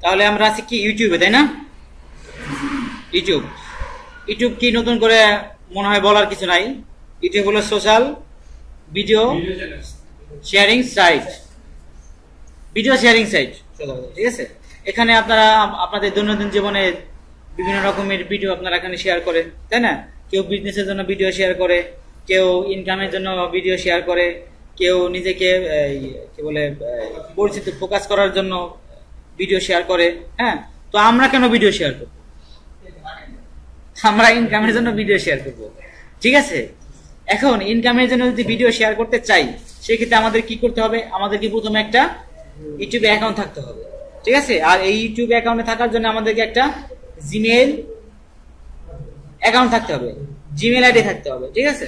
তাহলে আমরা আছি কি ইউটিউবে, তাই না? ইউটিউব ইউটিউব কি নতুন করে মনে হয় বলার কিছু নাই। ইউটিউব হলো social video sharing site, video sharing site, ঠিক আছে? এখানে আপনারা আপনাদের দৈনন্দিন জীবনে বিভিন্ন রকমের ভিডিও আপনারা এখানে শেয়ার করেন, তাই না? কেউ বিজনেসের জন্য ভিডিও শেয়ার করে, কেউ ইনকামের জন্য ভিডিও শেয়ার করে, কেউ নিজেকে কি বলে পরিচিত ফোকাস করার জন্য ভিডিও শেয়ার করে। হ্যাঁ, তো আমরা কেন ভিডিও শেয়ার করব? আমরা ইনকামের জন্য ভিডিও শেয়ার করব, ঠিক আছে? এখন ইনকামের জন্য যদি ভিডিও শেয়ার করতে চাই, সেক্ষেত্রে আমাদের কি করতে হবে? আমাদেরকে প্রথমে একটা ইউটিউবে অ্যাকাউন্ট থাকতে হবে, ঠিক আছে? আর এই ইউটিউব অ্যাকাউন্টে থাকার জন্য আমাদেরকে একটা জিমেইল অ্যাকাউন্ট থাকতে হবে, জিমেইল আইডি থাকতে হবে, ঠিক আছে?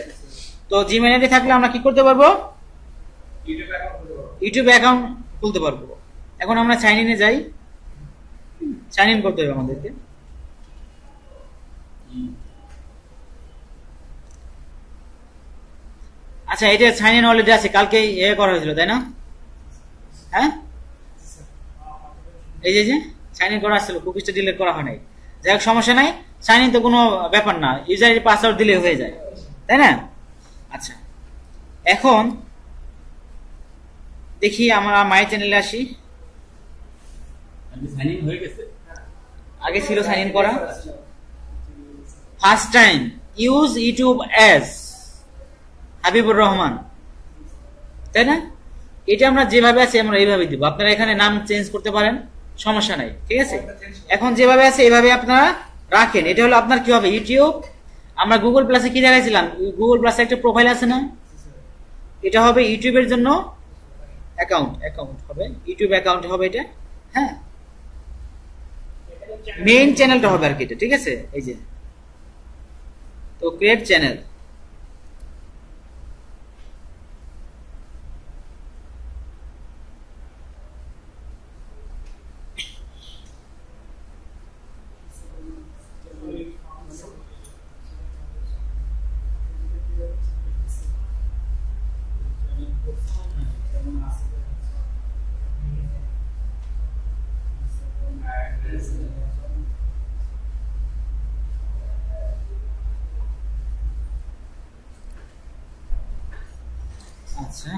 তো জিমেইল আইডি থাকলে আমরা কি করতে পারবো? ইউটিউব অ্যাকাউন্ট খুলতে পারবো। এখন আমরা সাইন ইনে যাই, সাইন ইন করতে হবে আমাদেরকে। আচ্ছা, এটা সাইন ইন অলরেডি আছে, কালকে করা হয়েছিল, তাই না? হ্যাঁ, এই যে সাইন ইন করা আসছিল, কুকিজটা ডিলিট করা হয় নাই। যাই হোক, সমস্যা নাই, সাইন ইন তো কোনো ব্যাপার না, ইউজার পাসওয়ার্ড দিলে হয়ে যায়, তাই না? আচ্ছা, এখন দেখি আমরা মাই চ্যানেলে আসি। আগে ছিল সাইন ইন করা। First time use YouTube as Habibur Rahman, তাই না? এটা আমরা যেভাবে আছে আমরা এইভাবে দিব। আপনারা এখানে নাম চেঞ্জ করতে পারেন, সমস্যা নাই, ঠিক আছে? এখন যেভাবে আছে এইভাবে আপনারা রাখেন। এটা হলো আপনার কি হবে? ইউটিউব। আমরা গুগল প্লাসে কি দেখাইছিলাম? গুগল প্লাসে একটা প্রোফাইল আছে না? এটা হবে ইউটিউবের জন্য অ্যাকাউন্ট হবে, ইউটিউব অ্যাকাউন্ট হবে এটা। হ্যাঁ, মেইন চ্যানেলটা হবে আর কি এটা, ঠিক আছে? এই যে, তো ক্রিয়েট চ্যানেল। আচ্ছা,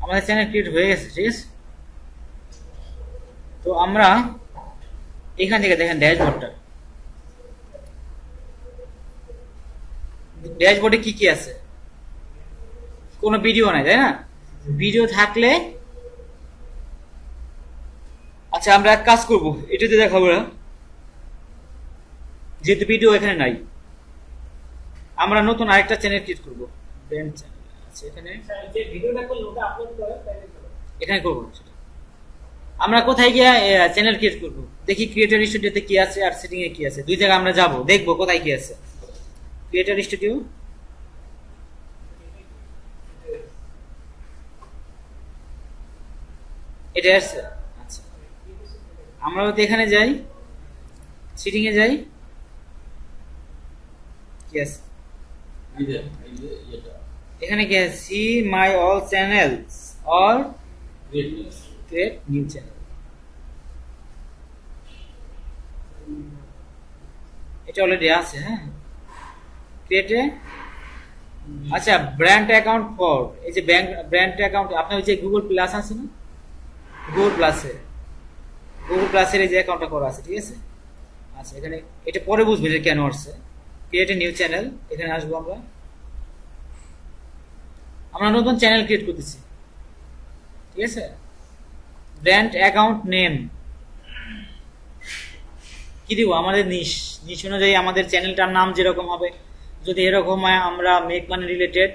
আমাদের চ্যানেল ক্রিয়েট হয়ে গেছে, ঠিক আছে? তো আমরা এখান থেকে দেখেন ড্যাশবোর্ডটা, ড্যাশবোর্ডে কি কি আছে? কোনো ভিডিও নাই, তাই না? ভিডিও থাকলে, আচ্ছা আমরা এক কাজ করব, এটাতে দেখাবো না যেহেতু ভিডিও এখানে নাই। আমরা নতুন আরেকটা চ্যানেল ক্রিয়েট করবো, ব্র্যান্ড চ্যানেল আছে এখানে, এখানে করবো। আমরা কোথায় গিয়ে চ্যানেল ক্রিয়েট করবো? দেখি ক্রিয়েটর স্টুডিওতে কি আছে আর সেটিং এ কি আছে, দুই জায়গায় আমরা যাব, দেখবো কোথায় কি আছে। ক্রিয়েটর স্টুডিও, এটা আছে। আচ্ছা, আমরা তো এখানে যাই, সেটিং এ যাই, কি আছে এখানে? কি আছে? See my all channels or create new channel. এটা অলরেডি আছে। হ্যাঁ, ক্রিয়েটে। আচ্ছা, ব্র্যান্ড অ্যাকাউন্ট ফর, এই যে ব্র্যান্ড অ্যাকাউন্ট আপনার ওই যে গুগল প্লাস আছে না, গুগল প্লাসের এই যে অ্যাকাউন্টটা করা আছে, ঠিক আছে? আচ্ছা, এখানে এটা পরে বুঝবে যে কেন আসছে। ক্রিয়েট এ নিউ চ্যানেল, এখানে আসবো আমরা নতুন চ্যানেল ক্রিয়েট করতেছি, ঠিক আছে? ব্র্যান্ড অ্যাকাউন্ট নেম কি দিব? আমাদের নিশ অনুযায়ী আমাদের চ্যানেলটার নাম যেরকম হবে, যদি এরকম হয় আমরা মেক মানি রিলেটেড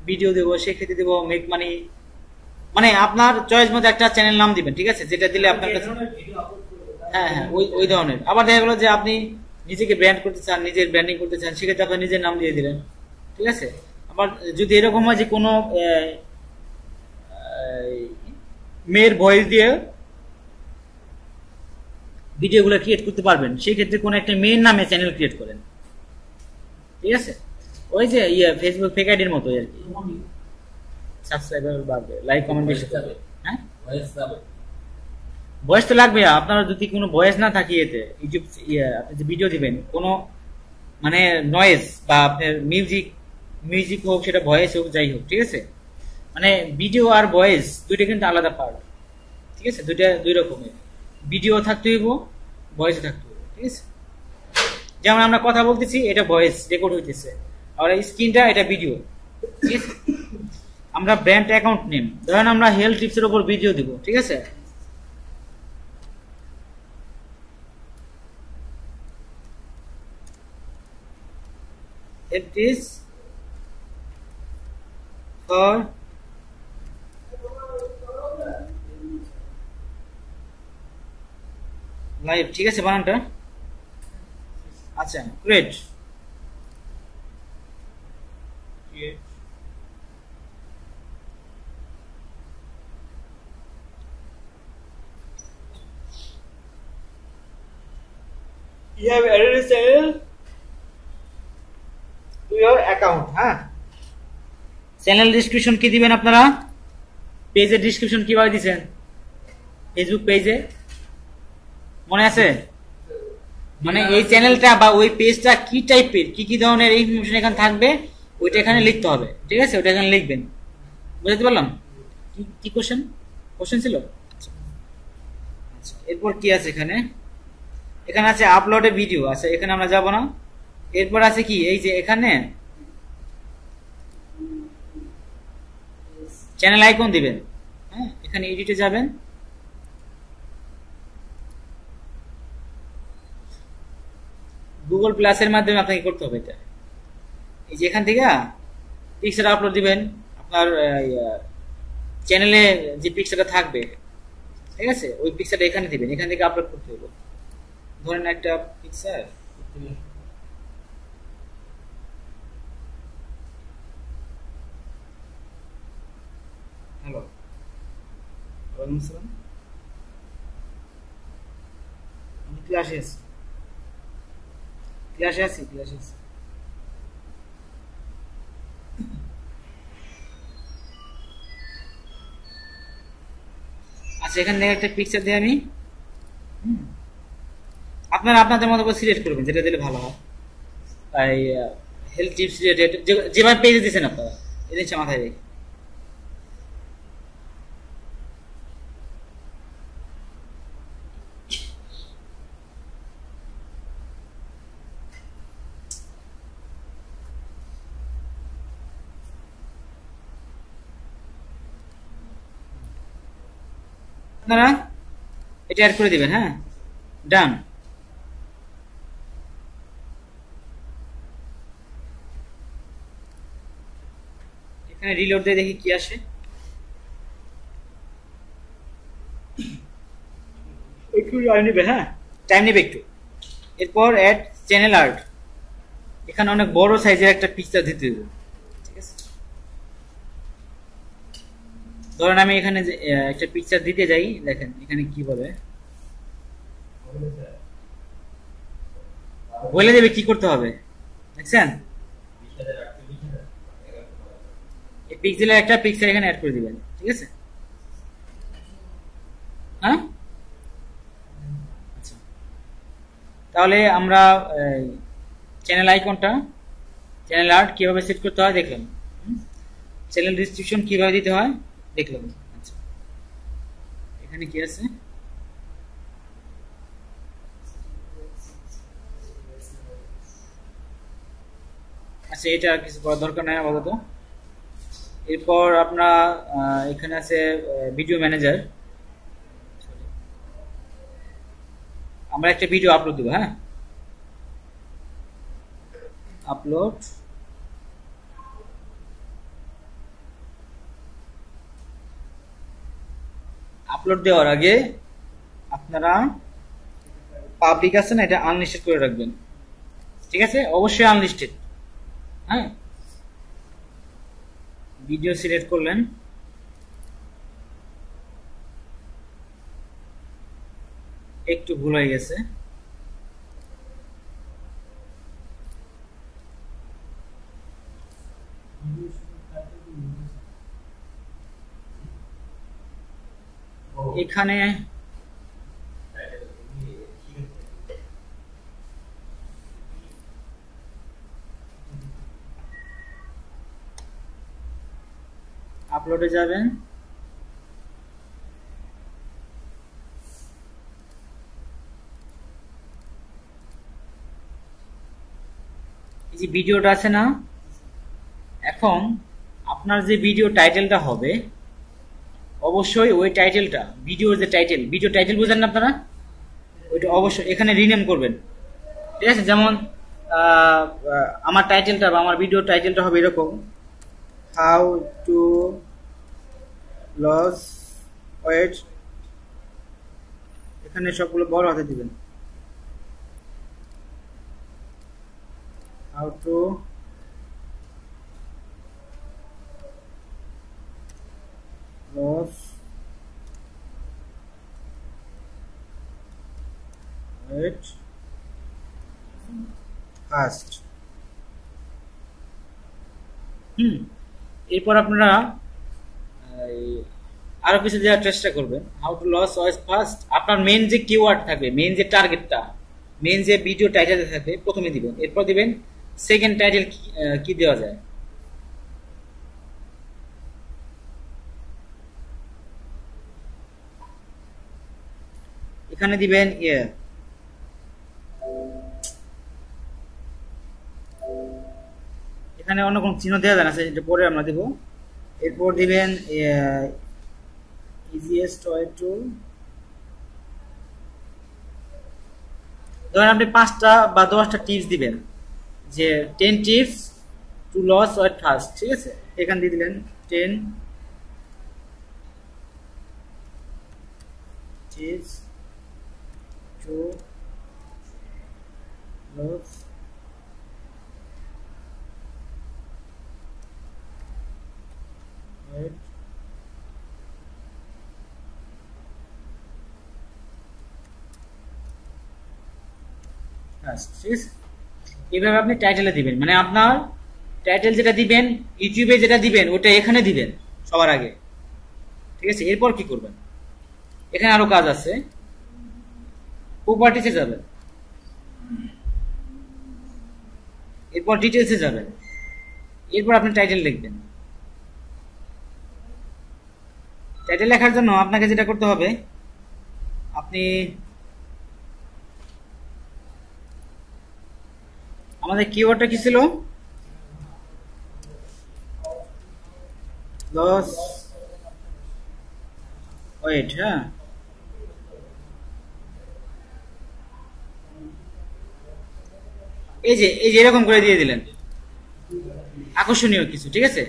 ভিডিও দেবো, সেক্ষেত্রে দেবো মেক মানি, মানে আপনার চয়েস মতো একটা চ্যানেল নাম দিবেন, ঠিক আছে? যেটা দিলে আপনার কাছে, হ্যাঁ হ্যাঁ, ওই ধরনের। আবার দেখা গেলো যে আপনি নিজেকে ব্র্যান্ড করতে চান, নিজের ব্র্যান্ডিং করতে চান, সেক্ষেত্রে আপনার নিজের নাম দিয়ে দিলেন, ঠিক আছে? আবার যদি এরকম হয় যে কোনো মেয়ের ভয়েস দিয়ে ভিডিওগুলো ক্রিয়েট করতে পারবেন, সেই ক্ষেত্রে কোনো একটা মেয়ের নামে চ্যানেল ক্রিয়েট করেন, ঠিক আছে, ওই যে ইয়ে ফেসবুক ফেক আইডির মতো আর কি, সাবস্ক্রাইবার বাড়বে, লাইক কমেন্ট বেশি করবে। হ্যাঁ ভয়েস তো লাগবে, আপনার যদি কোনো ভয়েস না থাকে এতে ইউটিউব আপনি যে ভিডিও দিবেন কোনো মানে নয়েজ বা আপনার মিউজিক হোক, সেটা ভয়েস হোক যাই হোক, ঠিক আছে, মানে ভিডিও আর ভয়েস দুইটা কিন্তু আলাদা পার্ট, ঠিক আছে, দুইটা দুই রকমের, ভিডিও থাকতে হইব, ভয়েসও থাকতে হইব, ঠিক আছে। যেমন আমরা কথা বলতেছি, এটা ভয়েস রেকর্ড হইতেছে, আর স্ক্রিনটা এটা ভিডিও, ঠিক আছে। আমরা ব্র্যান্ড অ্যাকাউন্ট নেম, ধরেন আমরা হেলথ টিপসের উপর ভিডিও দিব, ঠিক আছে, it is for লাইভ, ঠিক আছে বানানটা, আচ্ছা great, you have added a channel to your account, হ্যাঁ। চ্যানেল ডেসক্রিপশন কি দিবেন আপনারা, পেজের ডেসক্রিপশন কিভাবে দিবেন, ফেসবুক পেজে মনে আছে, মানে এই চ্যানেলটা বা ওই পেজটা কি টাইপের, কি কি ধরনের ইনফরমেশন এখানে থাকবে, ওইটা এখানে লিখতে হবে, ঠিক আছে, ওইটা এখানে লিখবেন, বুঝতে পারলাম। কি কোশ্চেন কোশ্চেন ছিল, আচ্ছা, এরপর কি আছে এখানে, এখানে আছে আপলোডে ভিডিও, আছে এখানে আমরা যাব না। এরপর আছে কি, এই যে এখানে চ্যানেল আইকন দিবেন, হ্যাঁ, এখানে এডিটে যাবেন, গুগল প্লাসের মাধ্যমে আপনাকে করতে হবে এটা, এই যে এখান থেকে পিকচার আপলোড দিবেন, আপনার চ্যানেলে যে পিকচারটা থাকবে, ঠিক আছে, ওই পিকচারটা এখানে দিবেন, এখান থেকে আপলোড করতে হবে, ধরেন একটা পিকচার, হ্যালো ওয়ালাইকুম আসসালাম, আমি ক্লাসে আছি, ক্লাসে আছি, ক্লাসে আছি, আচ্ছা এখান থেকে একটা পিকচার দিয়ে আমি, আপনারা আপনাদের মতো করে সিলেক্ট করবেন, যেটা দিলে ভালো হয়, তাই হেলথ টিপস রিলেটেড যেভাবে পেজে দিয়েছেন আপনারা, এই জিনিসটা মাথায় রেখে, আপনারা এটা অ্যাড করে দিবেন, হ্যাঁ ডান। এখানে রিলোড দিয়ে দেখি কি আসে, একটু টাইম নেবে, হ্যাঁ টাইম নেবে একটু। এরপর অ্যাড চ্যানেল আর্ট, এখানে অনেক বড় সাইজের একটা পিকচার দিতে হবে, ঠিক আছে, ধরেন আমি এখানে একটা পিকচার দিতে যাই, দেখেন এখানে কি বলে, বলে দেবে কি করতে হবে, দেখছেন, এই পিক্সেলের একটা পিকচার এখানে অ্যাড করে দিবেন, ঠিক আছে, হ্যাঁ আচ্ছা, তাহলে আমরা চ্যানেল আইকনটা, চ্যানেল আর্ট কিভাবে সেট করতে হয় দেখলাম, চ্যানেল ডিসক্রিপশন কিভাবে দিতে হয় দেখলাম, আচ্ছা এখানে কি আছে, আচ্ছা এটা আর কিছু করার দরকার নাই আপাতত। এরপর আপনার এখানে আছে ভিডিও ম্যানেজার, আমরা একটা ভিডিও আপলোড দেবো, হ্যাঁ আপলোড, আপলোড দেওয়ার আগে আপনারা পাবলিক আছে না, এটা আনলিস্টেড করে রাখবেন, ঠিক আছে, অবশ্যই আনলিস্টেড, হ্যাঁ ভিডিও সিলেক্ট করলেন, একটু ভুল হয়ে গেছে, এখানে আপলোডে যাবেন, এই যে ভিডিওটা আছে না, এখন আপনার যে ভিডিও টাইটেলটা হবে অবশ্যই ওই টাইটেলটা, ভিডিওর যে টাইটেল, ভিডিও টাইটেল বুঝেন না আপনারা, ওইটা অবশ্যই এখানে রিনেম করবেন। ঠিক আছে, যেমন আমার টাইটেলটা বা আমার ভিডিও টাইটেলটা হবে এরকম, হাউ টু লস ওয়েট, এখানে সবগুলো বড় হাতে দিবেন, how to loss weight fast. এরপর আপনারা আরো কিছু দেওয়ার চেষ্টা করবেন, how to loss weight fast. আপনার মেন যে কিওয়ার্ড থাকবে, মেন যে টার্গেটটা, মেন যে ভিডিও টাইটেলে থাকবে প্রথমে দিবেন, এরপর দিবেন সেকেন্ড টাইটেল কি দেওয়া যায়। এখানে দিবেন এখানে অন্য কোন চিহ্ন দেওয়া যায় না, সেটা পরে আমরা দেব। এরপর দিবেন ইজিয়েস্ট ওয়ে টু, ধরেন আপনি 5টা বা 10টা টিপস দিবেন, যে 10 tips to loss weight fast. ঠিক আছে, এখান দিয়ে দিলেন 10 tips to loss weight fast. ঠিক আছে, এইভাবে আপনি টাইটেলে দিবেন, মানে আপনার টাইটেল যেটা দিবেন ইউটিউবে যেটা দিবেন ওটা এখানে দিবেন সবার আগে। ঠিক আছে, এরপর কি করবেন, এখানে আরো কাজ আছে, প্রপার্টিসে যাবেন, এরপর ডিটেলসে যাবেন, এরপর আপনি টাইটেল লিখবেন। টাইটেল লেখার জন্য আপনাকে যেটা করতে হবে, আপনি আমাদের কিওয়ার্ডটা কি ছিল, লস ওয়েট। হ্যাঁ, এই যে এরকম করে দিয়ে দিলেন আকর্ষণীয় কিছু। ঠিক আছে,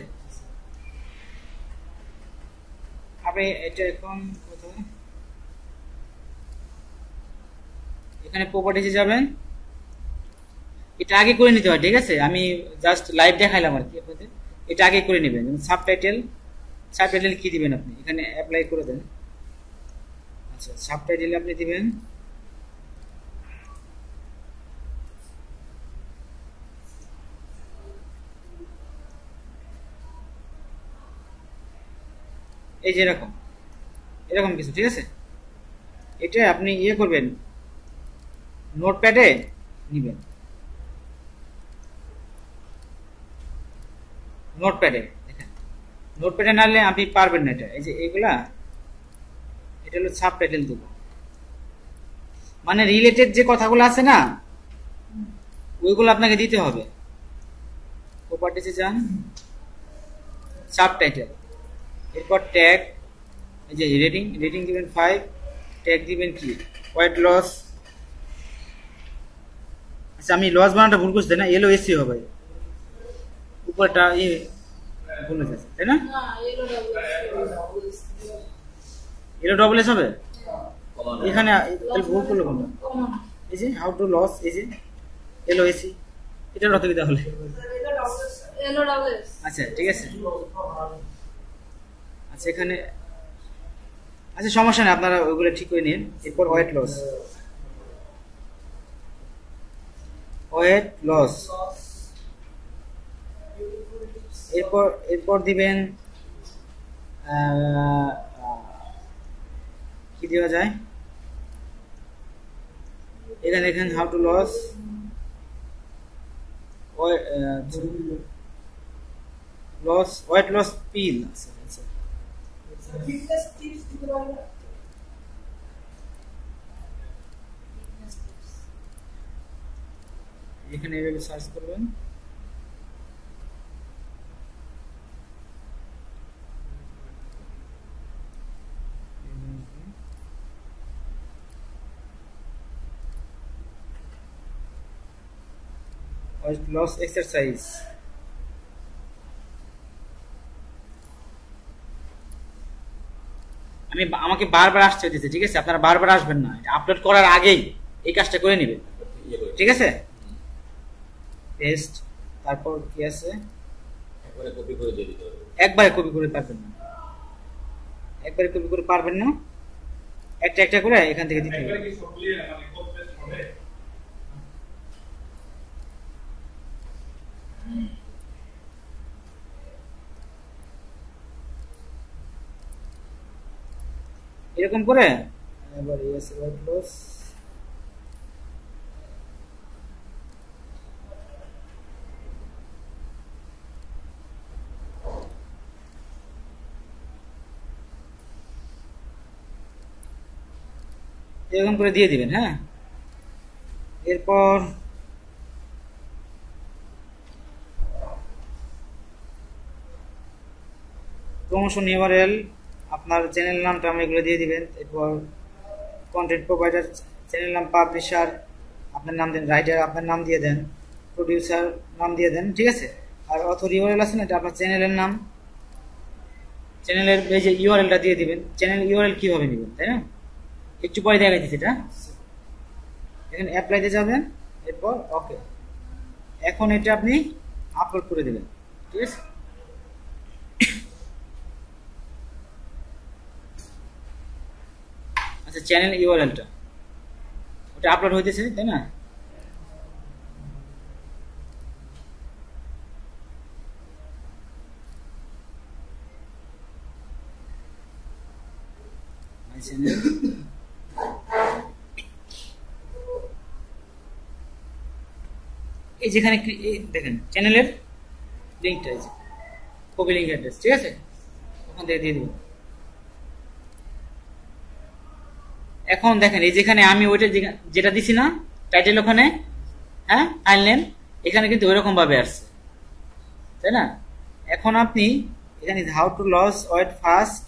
আপনি এটা এখন কোথায়, এখানে প্রপার্টিসে যাবেন, এটা আগে করে নিতে হয়। ঠিক আছে, আমি জাস্ট লাইভ দেখাইলাম আর কি আপনাদের, এটা আগে করে নেবেন। সাবটাইটেল, সাবটাইটেল কি দিবেন আপনি এখানে অ্যাপ্লাই করে দেন। আচ্ছা, সাবটাইটেল আপনি দিবেন এই যে এরকম এরকম কিছু। ঠিক আছে, এটা আপনি করবেন, নোটপ্যাডে নিবেন, নোটপ্যাডে দেখেন, নোটপ্যাডে নালে আপনি পারবেন না এটা। এই যে এগুলা, এটা হলো সাবটাইটেল দেব, মানে রিলেটেড যে কথাগুলো আছে না ওইগুলো আপনাকে দিতে হবে। প্রপার্টিসে যান, সাবটাইটেল, এরপর ট্যাগ, এই যে রেটিং দিবেন 5, ট্যাগ দিবেন কি ওয়েট লস। আচ্ছা, আমি লস বানানটা ভুল করছি না, এলো এসি হবে উপরটা, ভুল হয়েছে তাই না, এলো ডবল এস হবে এখানে, ভুল করলো কোনটা, এই যে হাউ টু লস, এই যে এলো এসি, এটার অর্থ কি তাহলে? আচ্ছা, ঠিক আছে, আচ্ছা এখানে, আচ্ছা সমস্যা নেই, আপনারা ওইগুলো ঠিক করে নিন। এরপর ওয়েট লস, ওয়েট লস, এরপর দিবেন কি দেওয়া যায়, এখানে দেখেন how to loss weight loss pill. এখানে এভাবে সার্চ করবেন, ওয়েট লস এক্সারসাইজ। আমাকে বারবার আসতে দিতে, ঠিক আছে? আপনারা বারবার আসবেন না, আপলোড করার আগেই এই কাজটা করে নেবেন, ঠিক আছে? পেস্ট, তারপর কি আছে, একবারে কপি করে দিয়ে দিতে হবে। একবারে কপি করে পারবেন না, একবারে কপি করে পারবেন না, একটা একটা করে এখান থেকে দিতে হবে। একবারে কি সবগুলো মানে কপি পেস্ট হবে? এরকম করে এবার ইয়েস ওয়েট লস, এরকম করে দিয়ে দিবেন। হ্যাঁ, এরপর প্রমোশন ইউআরএল, আপনার চ্যানেল নামটা আমরা এগুলো দিয়ে দিবেন। এরপর কন্টেন্ট প্রোভাইডার, চ্যানেল নাম, পাবলিশার আপনার নাম দেন, রাইটার আপনার নাম দিয়ে দেন, প্রডিউসার নাম দিয়ে দেন, ঠিক আছে? আর অথর ইউআরএল আছে না, এটা আপনার চ্যানেলের নাম, চ্যানেলের এই যে ইউআরএলটা দিয়ে দিবেন। চ্যানেল ইউআরএল কিভাবে নেবেন, তাই না? একটু পরে দেখা যাচ্ছে এটা। এখানে অ্যাপ্লাইতে যাবেন, এরপর ওকে। এখন এটা আপনি আপলোড করে দেবেন, ঠিক আছে? আচ্ছা, চ্যানেল ইউআরএলটা ওটা আপলোড হইতেছে, তাই না? এই যেখানে দেখেন চ্যানেলের লিঙ্কটা, এই যে কপি লিঙ্ক অ্যাড্রেস, ঠিক আছে? ওখান থেকে দিয়ে দেবেন। এখন দেখেন এই যেখানে আমি ওইটা যেটা দিছি না টাইটেল, ওখানে হ্যাঁ ফাইল নেম, এখানে কিন্তু ওইরকম ভাবে আসছে, তাই না? এখন আপনি এখানে how to loss weight fast,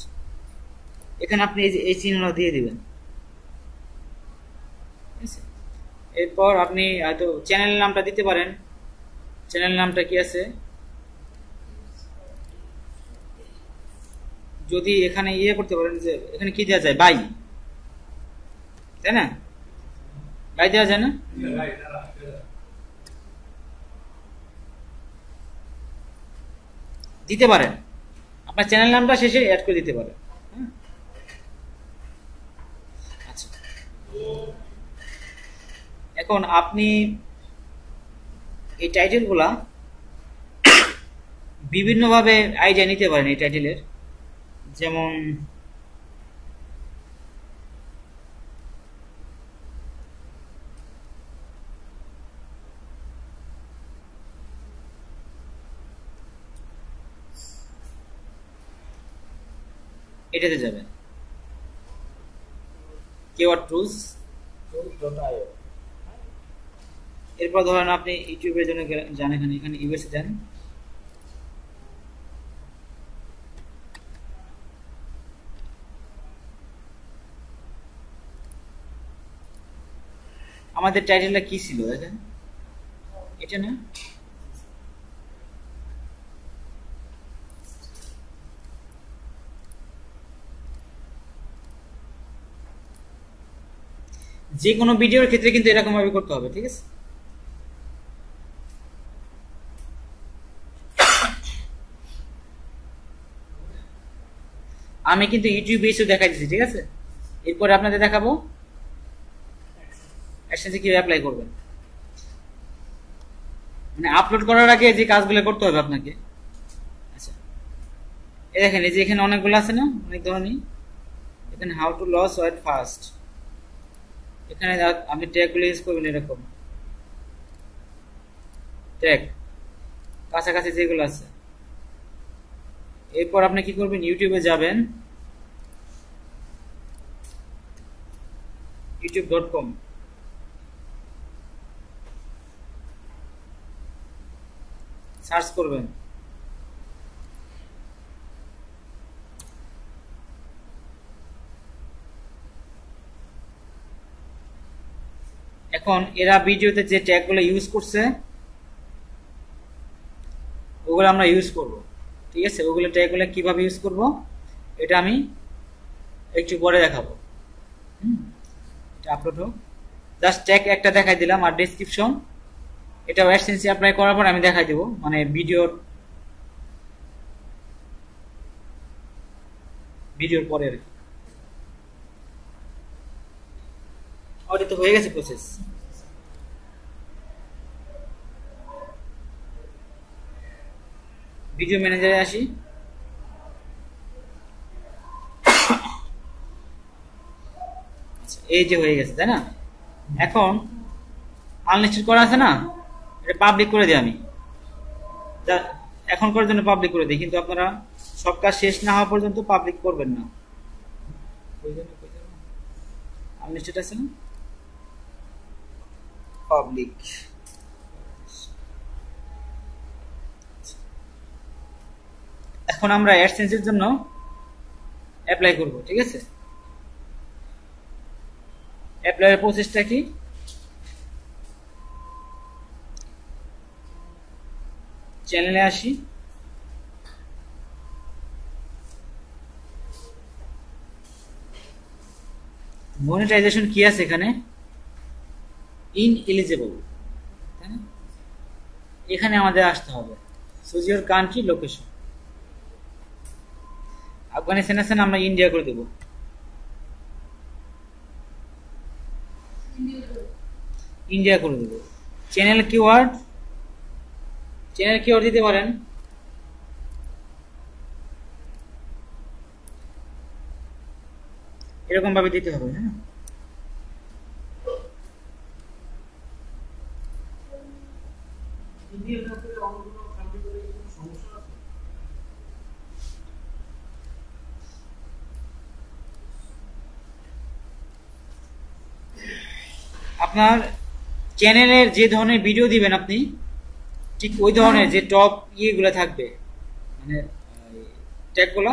এখানে আপনি এই যে এই চিহ্নটা দিয়ে দিবেন, ঠিক আছে? এরপর আপনি হয়তো চ্যানেল নামটা দিতে পারেন। চ্যানেল নামটা কি আছে, যদি এখানে ইয়ে করতে পারেন যে এখানে কি দেওয়া যায়, বাই, তাই না? বাই দেওয়া যায় না? দিতে পারেন, আপনার চ্যানেল নামটা শেষে অ্যাড করে দিতে পারেন। আচ্ছা, এখন আপনি এই টাইটেলগুলা বিভিন্নভাবে আইডিয়া নিতে পারেন এই টাইটেলের। যেমন এটাতে যাবেন, কিওয়ার্ড টুলস, এরপর ধরেন আপনি ইউটিউবের জন্য যান, এখানে ইউএসএ যান, আমাদের টাইটেলটা কি ছিল দেখেন, এটা না? যে কোনো ভিডিওর ক্ষেত্রে কিন্তু এরকম ভাবে করতে হবে, ঠিক আছে? আমি কিন্তু ইউটিউব বেসও দেখাই দিচ্ছি, ঠিক আছে? এরপরে আপনাদের দেখাবো অ্যাডসেন্সে কিভাবে অ্যাপ্লাই করবেন, মানে আপলোড করার আগে যে কাজগুলো করতে হবে আপনাকে। আচ্ছা, এই দেখেন এই যে এখানে অনেকগুলো আছে না, অনেক ধরনের এখানে how to loss weight fast, এখানে আপনি ট্যাগগুলো ইউজ করবেন এরকম ট্যাগ কাছাকাছি যেগুলো আছে। এরপর আপনি কি করবেন, ইউটিউবে যাবেন, youtube.com, সার্চ করবেন। এখন এরা ভিডিওতে যে ট্যাগগুলো ইউজ করছে ওগুলো আমরা ইউজ করব, ঠিক আছে? ওগুলো ট্যাগগুলো কিভাবে ইউজ করব এটা আমি একটু পরে দেখাবো। এটা আপলোড হোক, জাস্ট ট্যাগ একটা দেখাই দিলাম আর ডেসক্রিপশন এটা অ্যাডসেন্স অ্যাপ্লাই করার পর আমি দেখাই দেব, মানে ভিডিওর পরে আর কি। ওটা তো হয়ে গেছে প্রসেস। ভিডিও ম্যানেজারে আসি, এই যে হয়ে গেছে, তাই না? এখন আনলিস্টেড করা আছে না, এটা পাবলিক করে দিই আমি, এখন করার জন্য পাবলিক করে দিই, কিন্তু আপনারা সব কাজ শেষ না হওয়া পর্যন্ত পাবলিক করবেন না। আনলিস্টেড আছে না, পাবলিক। এখন আমরা অ্যাডসেন্সের জন্য অ্যাপ্লাই করব, ঠিক আছে? অ্যাপ্লাইয়ের প্রসেসটা কি, চ্যানেলে আসি, মনিটাইজেশন কি আছে এখানে, ইনএলিজিবল, তাই না? এখানে আমাদের আসতে হবে, choose your country location. Afghanistan আছে না, আমরা ইন্ডিয়া করে দেব, ইন্ডিয়া করে দেব। চ্যানেল কিওয়ার্ড দিতে পারেন, এরকম ভাবে দিতে হবে। হ্যাঁ, আপনার চ্যানেলের যে ধরনের ভিডিও দিবেন আপনি, ঠিক ওই ধরনের যে টপ ইয়েগুলো থাকবে, মানে ট্যাগগুলো,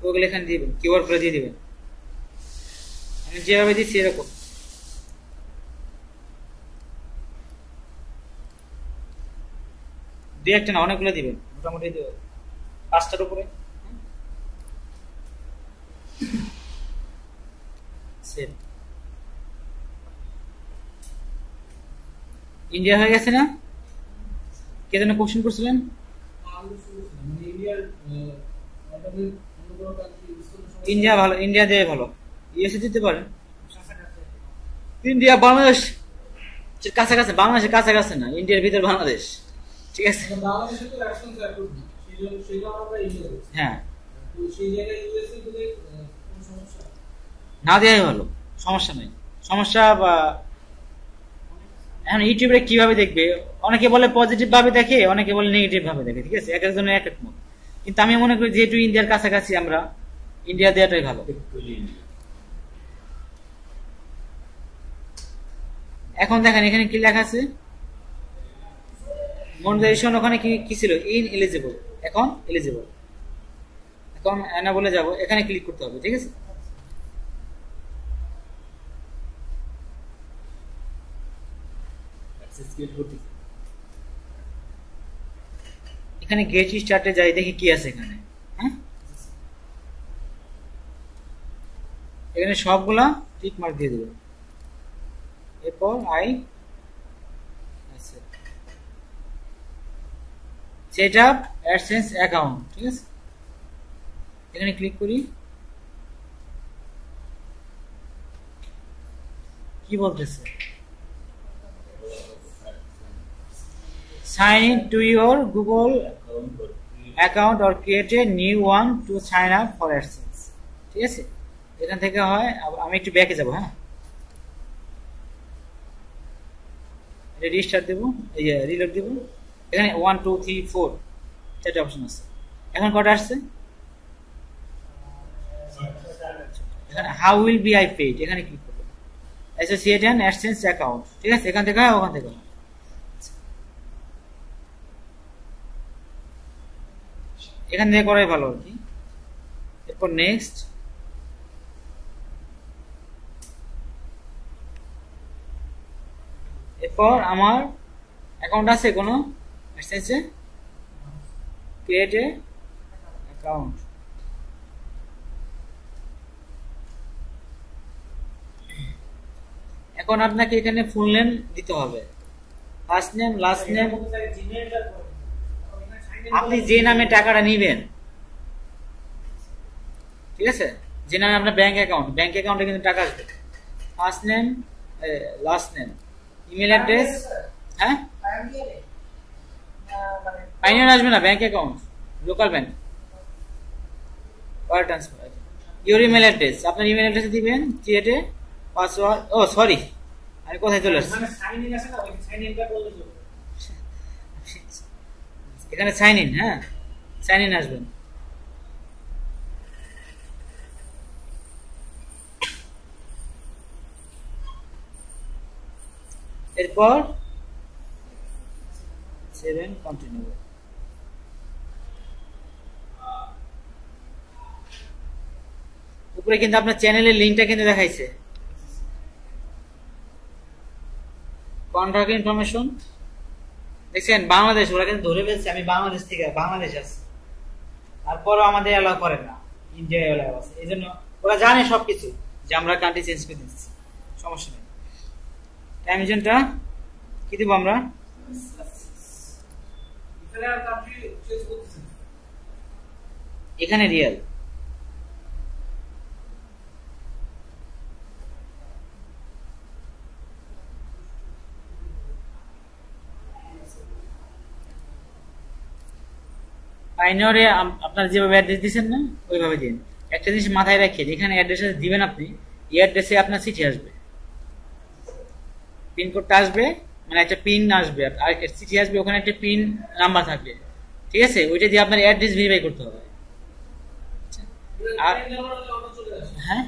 ওইগুলো এখানে দিবেন, কিওয়ার্ড করে দিয়ে দিবেন। আমি যেভাবে দিচ্ছি এরকম। দু একটা না, অনেকগুলো দিবেন, মোটামুটি 5টার উপরে। ইন্ডিয়া হয়ে গেছে না? কে যেন কোশ্চেন করছিলেন? ইন্ডিয়া ভালো, ইন্ডিয়া দিয়ে ভালো, ইউএসএ দিতে পারেন। ইন্ডিয়া বাংলাদেশ কাছাকাছি, বাংলাদেশের কাছাকাছি না, ইন্ডিয়ার ভিতর বাংলাদেশ, ঠিক আছে? হ্যাঁ, না দেওয়াই ভালো, সমস্যা নেই। সমস্যা বা এখন ইউটিউবে কিভাবে দেখবে, অনেকে বলে পজিটিভ ভাবে দেখে, অনেকে বলে নেগেটিভ ভাবে দেখে, ঠিক আছে? এক একজনের এক এক মত, কিন্তু আমি মনে করি যেহেতু ইন্ডিয়ার কাছাকাছি আমরা, ইন্ডিয়া দেওয়াটাই ভালো। এখন দেখেন এখানে কি লেখা আছে, মনিটাইজেশন, ওখানে কি ছিল, ইনএলিজিবল, এখন এলিজিবল। এখন এনেবলে যাব, এখানে ক্লিক করতে হবে, ঠিক আছে? এখানে গেট স্টার্টে যাই, দেখি কি আছে এখানে। হ্যাঁ, এখানে সবগুলা টিক মার্ক দিয়ে দেবো। এরপর সেট আপ অ্যাডসেন্স অ্যাকাউন্ট, ঠিক আছে? এখানে ক্লিক করি, কি বলতেছে, sign in to your Google account or create a new one to sign up for AdSense, ঠিক আছে? এখান থেকে হয়, আমি একটু ব্যাকে যাব। হ্যাঁ, এটা রিস্টার্ট দেবো, এই যে রিলোড দেবো। এখানে 1 2 3 4 চারটে অপশন আছে। এখন কটা আসছে? এখানে how will be I paid, এখানে ক্লিক করবো। অ্যাসোসিয়েট অ্যান্ড অ্যাডসেন্স অ্যাকাউন্ট, ঠিক আছে? এখান থেকে হয়, ওখান থেকে হয়। এখান থেকে করাই ভালো আর কি। এরপর নেক্সট, এরপর আমার অ্যাকাউন্ট আছে কোনো অ্যাডসেন্সে, ক্রিয়েট এ অ্যাকাউন্ট। এখন আপনাকে এখানে ফুল নেম দিতে হবে, ফার্স্ট নেম, লাস্ট নেম। আপনি যে নামে টাকাটা নিবেন, ঠিক আছে, যে নামে আপনার ব্যাংক অ্যাকাউন্টে কিন্তু টাকা আসবে। First name, last name, email address. হ্যাঁ, পাইনিয়ার আসবে না, bank account, local bank, wire transfer. Your email address, আপনার ইমেল অ্যাড্রেস দিবেন, create a password. Oh sorry, আমি কোথায় চলে আসছি? এখানে সাইন ইন। হ্যাঁ, সাইন ইন আসবেন। এরপর 7 কন্টিনিউ। উপরে কিন্তু আপনার চ্যানেলের লিংকটা কিন্তু দেখাইছে, কন্ট্রাক্ট ইনফরমেশন দেখছেন, বাংলাদেশ। ওরা কিন্তু ধরে ফেলছে আমি বাংলাদেশ থেকে, বাংলাদেশ আছে, তারপরও আমাদের অ্যালাউ করে না, ইন্ডিয়া অ্যালাউ আছে। এই জন্য ওরা জানে সবকিছু যে আমরা কান্ট্রি চেঞ্জ করে দিচ্ছি, সমস্যা নেই। টাইম জোনটা কি দিব আমরা? এখানে রিয়াল। পাইনিয়রে আপনার যেভাবে অ্যাড্রেস দিচ্ছেন না, ওইভাবে দিন। একটা জিনিস মাথায় রাখিয়ে, যেখানে অ্যাড্রেস দিবেন আপনি, এই অ্যাড্রেসে আপনার চিঠি আসবে, পিনকোডটা আসবে, মানে একটা পিন আসবে, আর একটা চিঠি আসবে, ওখানে একটা পিন নাম্বার থাকবে, ঠিক আছে? ওইটা দিয়ে আপনার অ্যাড্রেস ভেরিফাই করতে হবে। আর হ্যাঁ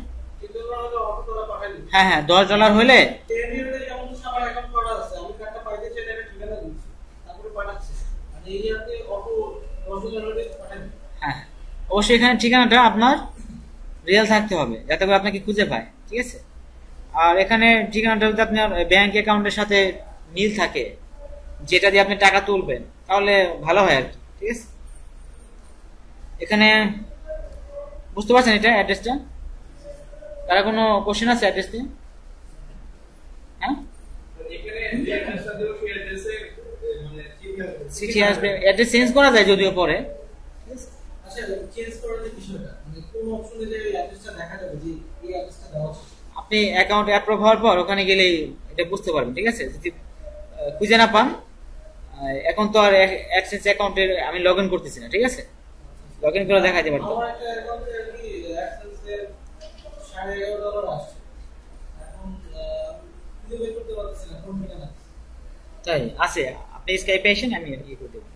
হ্যাঁ হ্যাঁ, $10 হলে হ্যাঁ, অবশ্যই এখানে ঠিকানাটা আপনার রিয়েল থাকতে হবে, যাতে করে আপনাকে খুঁজে পায়, ঠিক আছে? আর এখানে ঠিকানাটা যদি আপনার ব্যাংক অ্যাকাউন্টের সাথে মিল থাকে, যেটা দিয়ে আপনি টাকা তুলবেন, তাহলে ভালো হয় আর কি, ঠিক আছে? এখানে বুঝতে পারছেন এটা অ্যাড্রেসটা? তারা কোনো কোশ্চেন আছে অ্যাড্রেস নিয়ে? হ্যাঁ, চিঠি আসবে, অ্যাড্রেস চেঞ্জ করা যায় যদিও পরে। আপনি অ্যাকাউন্ট অ্যাপ্রুভ হওয়ার পর ওখানে গেলেই এটা বুঝতে পারবেন, ঠিক আছে? যদি খুঁজে না পান, এখন তো আর অ্যাডসেন্স অ্যাকাউন্টে আমি লগ ইন করতেছি না, ঠিক আছে? লগ ইন করে দেখাতে পারবো। তাই আছে, আপনি স্কাইপে আসেন, আমি ইয়ে করে দেবো।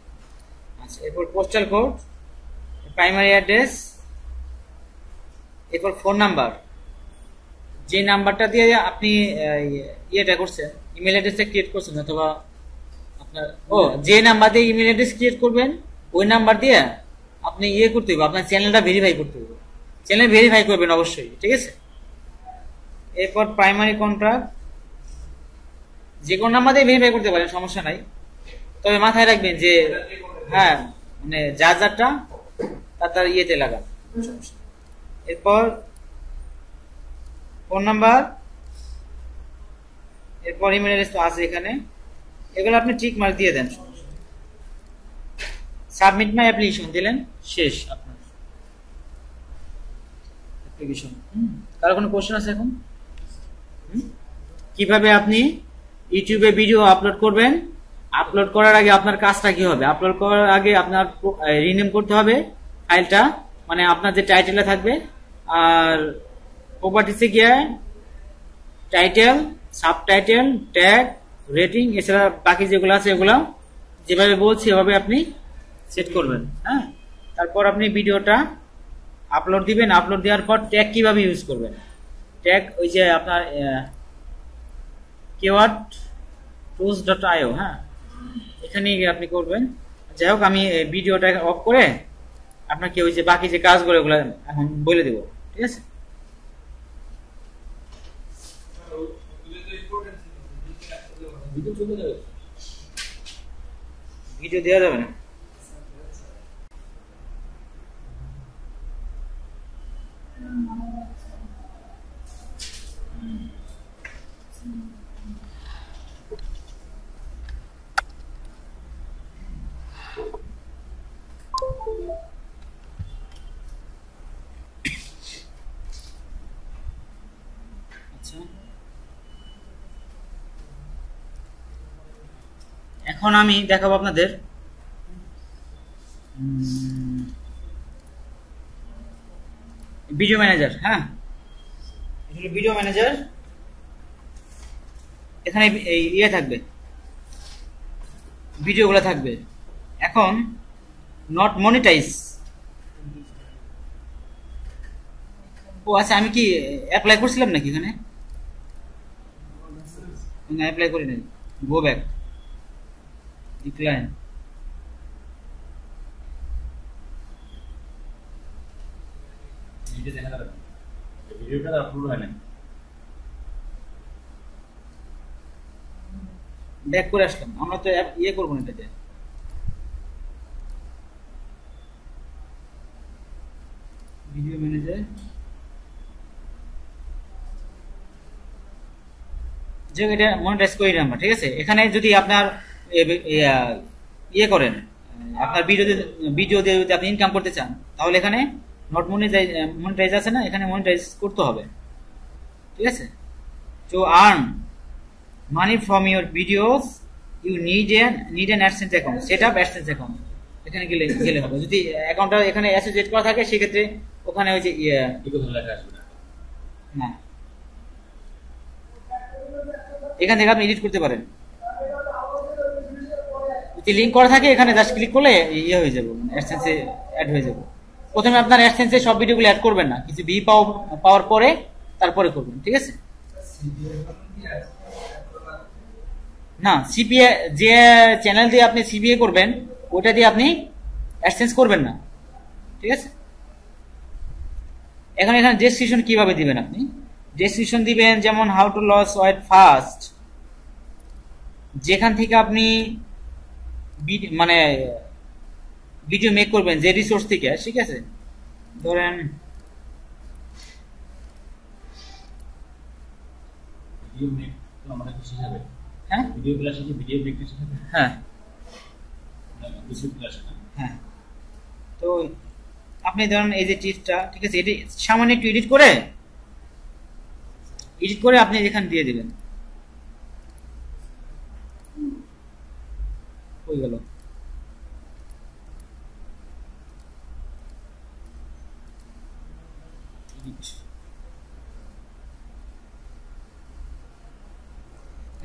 আচ্ছা, এরপর পোস্টাল কোড, প্রাইমারি অ্যাড্রেস, এরপর ফোন নাম্বার, যে নাম্বারটা দিয়ে আপনি ইয়েটা করছেন, ইমেল অ্যাড্রেসটা ক্রিয়েট করছেন, অথবা আপনার যে নাম্বার দিয়ে ইমেল অ্যাড্রেস ক্রিয়েট করবেন, ওই নাম্বার দিয়ে আপনি ইয়ে করতে হবে, আপনার চ্যানেলটা ভেরিফাই করতে হবে। চ্যানেল ভেরিফাই করবেন অবশ্যই, ঠিক আছে? এরপর প্রাইমারি কন্ট্রাক্ট, যে কোনো নাম্বার দিয়ে ভেরিফাই করতে পারেন, সমস্যা নাই। তবে মাথায় রাখবেন যে হ্যাঁ, মানে যার যারটা তার ইয়েতে লাগান। এরপর ফোন নাম্বার, এরপর ইমেল অ্যাড্রেস তো আছে এখানে, এগুলো আপনি ঠিক মার্ক দিয়ে দেন। সাবমিট মাই অ্যাপ্লিকেশন দিলেন, শেষ আপনার অ্যাপ্লিকেশন। কারো কোনো কোশ্চেন আছে এখন? কিভাবে আপনি ইউটিউবে ভিডিও আপলোড করবেন? আপলোড করার আগে আপনার কাজটা কি হবে? আপলোড করার আগে আপনার রিনেম করতে হবে ফাইলটা, মানে আপনার যে টাইটেলটা থাকবে, আর প্রপার্টিসে গিয়ে টাইটেল, সাবটাইটেল, ট্যাগ, রেটিং, এছাড়া বাকি যেগুলো আছে এগুলো যেভাবে বলছি এভাবে আপনি সেট করবেন। হ্যাঁ, তারপর আপনি ভিডিওটা আপলোড দিবেন। আপলোড দেওয়ার পর ট্যাগ কিভাবে ইউজ করবেন, ট্যাগ ওই যে আপনার keywordtools.io, হ্যাঁ, এখানে গিয়ে আপনি করবেন। যাই হোক, আমি ভিডিওটা অফ করে আপনাকে ওই যে বাকি যে কাজগুলো ওগুলো এখন বলে দেব, ঠিক আছে? ভিডিও দেওয়া যাবে না। আচ্ছা, এখন আমি দেখাবো আপনাদের ভিডিও ম্যানেজার। হ্যাঁ, ভিডিও ম্যানেজার, এখানে এই ইয়ে থাকবে, ভিডিওগুলো থাকবে। এখন নট মনিটাইজ, ও আচ্ছা, আমি কি অ্যাপ্লাই করছিলাম নাকি এখানে? না, অ্যাপ্লাই করি নাই। Go back, decline. ভিডিওটা আপলোড হয় না, ব্যাক করে আসলাম। আমরা তো ইয়ে করবো না এটাতে। ভিডিও ম্যানেজার, যে এটা মনিটাইজ করি না আমরা, ঠিক আছে? এখানে যদি আপনার ইয়ে করেন, আপনার ভিডিও দিয়ে যদি আপনি ইনকাম করতে চান, তাহলে এখানে নট মনিটাইজ আছে না, এখানে মনিটাইজ করতে হবে, ঠিক আছে? To earn money from your videos you need an AdSense account, set up AdSense account. এখানে গেলে হবে। যদি অ্যাকাউন্টটা এখানে অ্যাসোসিয়েট করা থাকে সেক্ষেত্রে ওখানে ওই যে না, এখান থেকে আপনি এডিট করতে পারেন। যদি লিংক করা থাকে এখানে জাস্ট ক্লিক করলে ইয়ে হয়ে যাবে, অ্যাডসেন্সে অ্যাড হয়ে যাবে। প্রথমে আপনার অ্যাডসেন্সে সব ভিডিওগুলো অ্যাড করবেন না, কিছু পাওয়ার পরে তারপরে করবেন, ঠিক আছে? না, সিপিএ যে চ্যানেল দিয়ে আপনি সিপিএ করবেন ওটা দিয়ে আপনি অ্যাডসেন্স করবেন না, ঠিক আছে? এখানে ডেসক্রিপশন কিভাবে দিবেন, আপনি ডেসক্রিপশন দিবেন যেমন how to loss weight fast, যেখান থেকে আপনি মানে ভিডিও মেক করবেন যে রিসোর্স থেকে, ঠিক আছে? ধরেন হ্যাঁ, হ্যাঁ, হ্যাঁ। তো আপনি ধরেন এই যে টিপসটা, ঠিক আছে, এটি সামান্য একটু এডিট করে আপনি এখানে দিয়ে দিবেন, হয়ে গেল।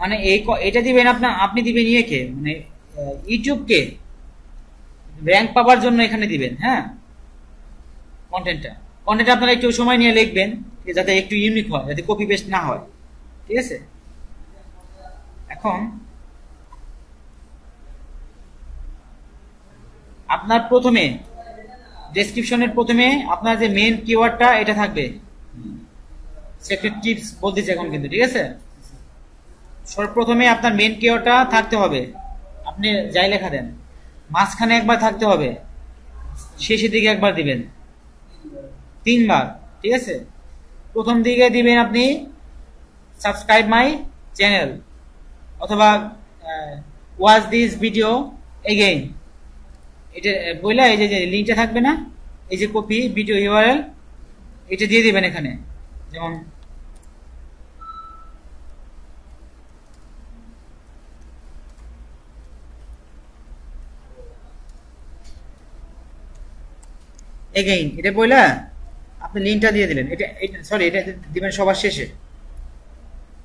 মানে এটা দিবেন আপনি দিবেন ইয়েকে, মানে ইউটিউবকে র্যাঙ্ক পাওয়ার জন্য এখানে দিবেন। হ্যাঁ, কন্টেন্ট আপনারা একটু সময় নিয়ে লিখবেন যাতে একটু ইউনিক হয়, যাতে কপি পেস্ট না হয়, ঠিক আছে? এখন আপনার প্রথমে ডেসক্রিপশনের প্রথমে আপনার যে মেইন কিওয়ার্ডটা এটা থাকবে, সিক্রেট টিপস বলতেছি এখন কিন্তু, ঠিক আছে? সর্বপ্রথমে আপনার মেইন কিওয়ার্ডটা থাকতে হবে, আপনি যাই লেখা দেন, মাঝখানে একবার থাকতে হবে, শেষের দিকে একবার দিবেন, 3 বার, ঠিক আছে? প্রথম দিকে দিবেন আপনি সাবস্ক্রাইব মাই চ্যানেল, অথবা ওয়াচ দিস ভিডিও এগেইন, এটা বললে এই যে লিঙ্কটা থাকবে না, এই যে কপি ভিডিও ইউআরএল, এটা দিয়ে দিবেন এখানে। যেমন এগেইন, এটা বললে আপনি লিঙ্কটা দিয়ে দিলেন, এটা সরি এটা দিবেন সবার শেষে,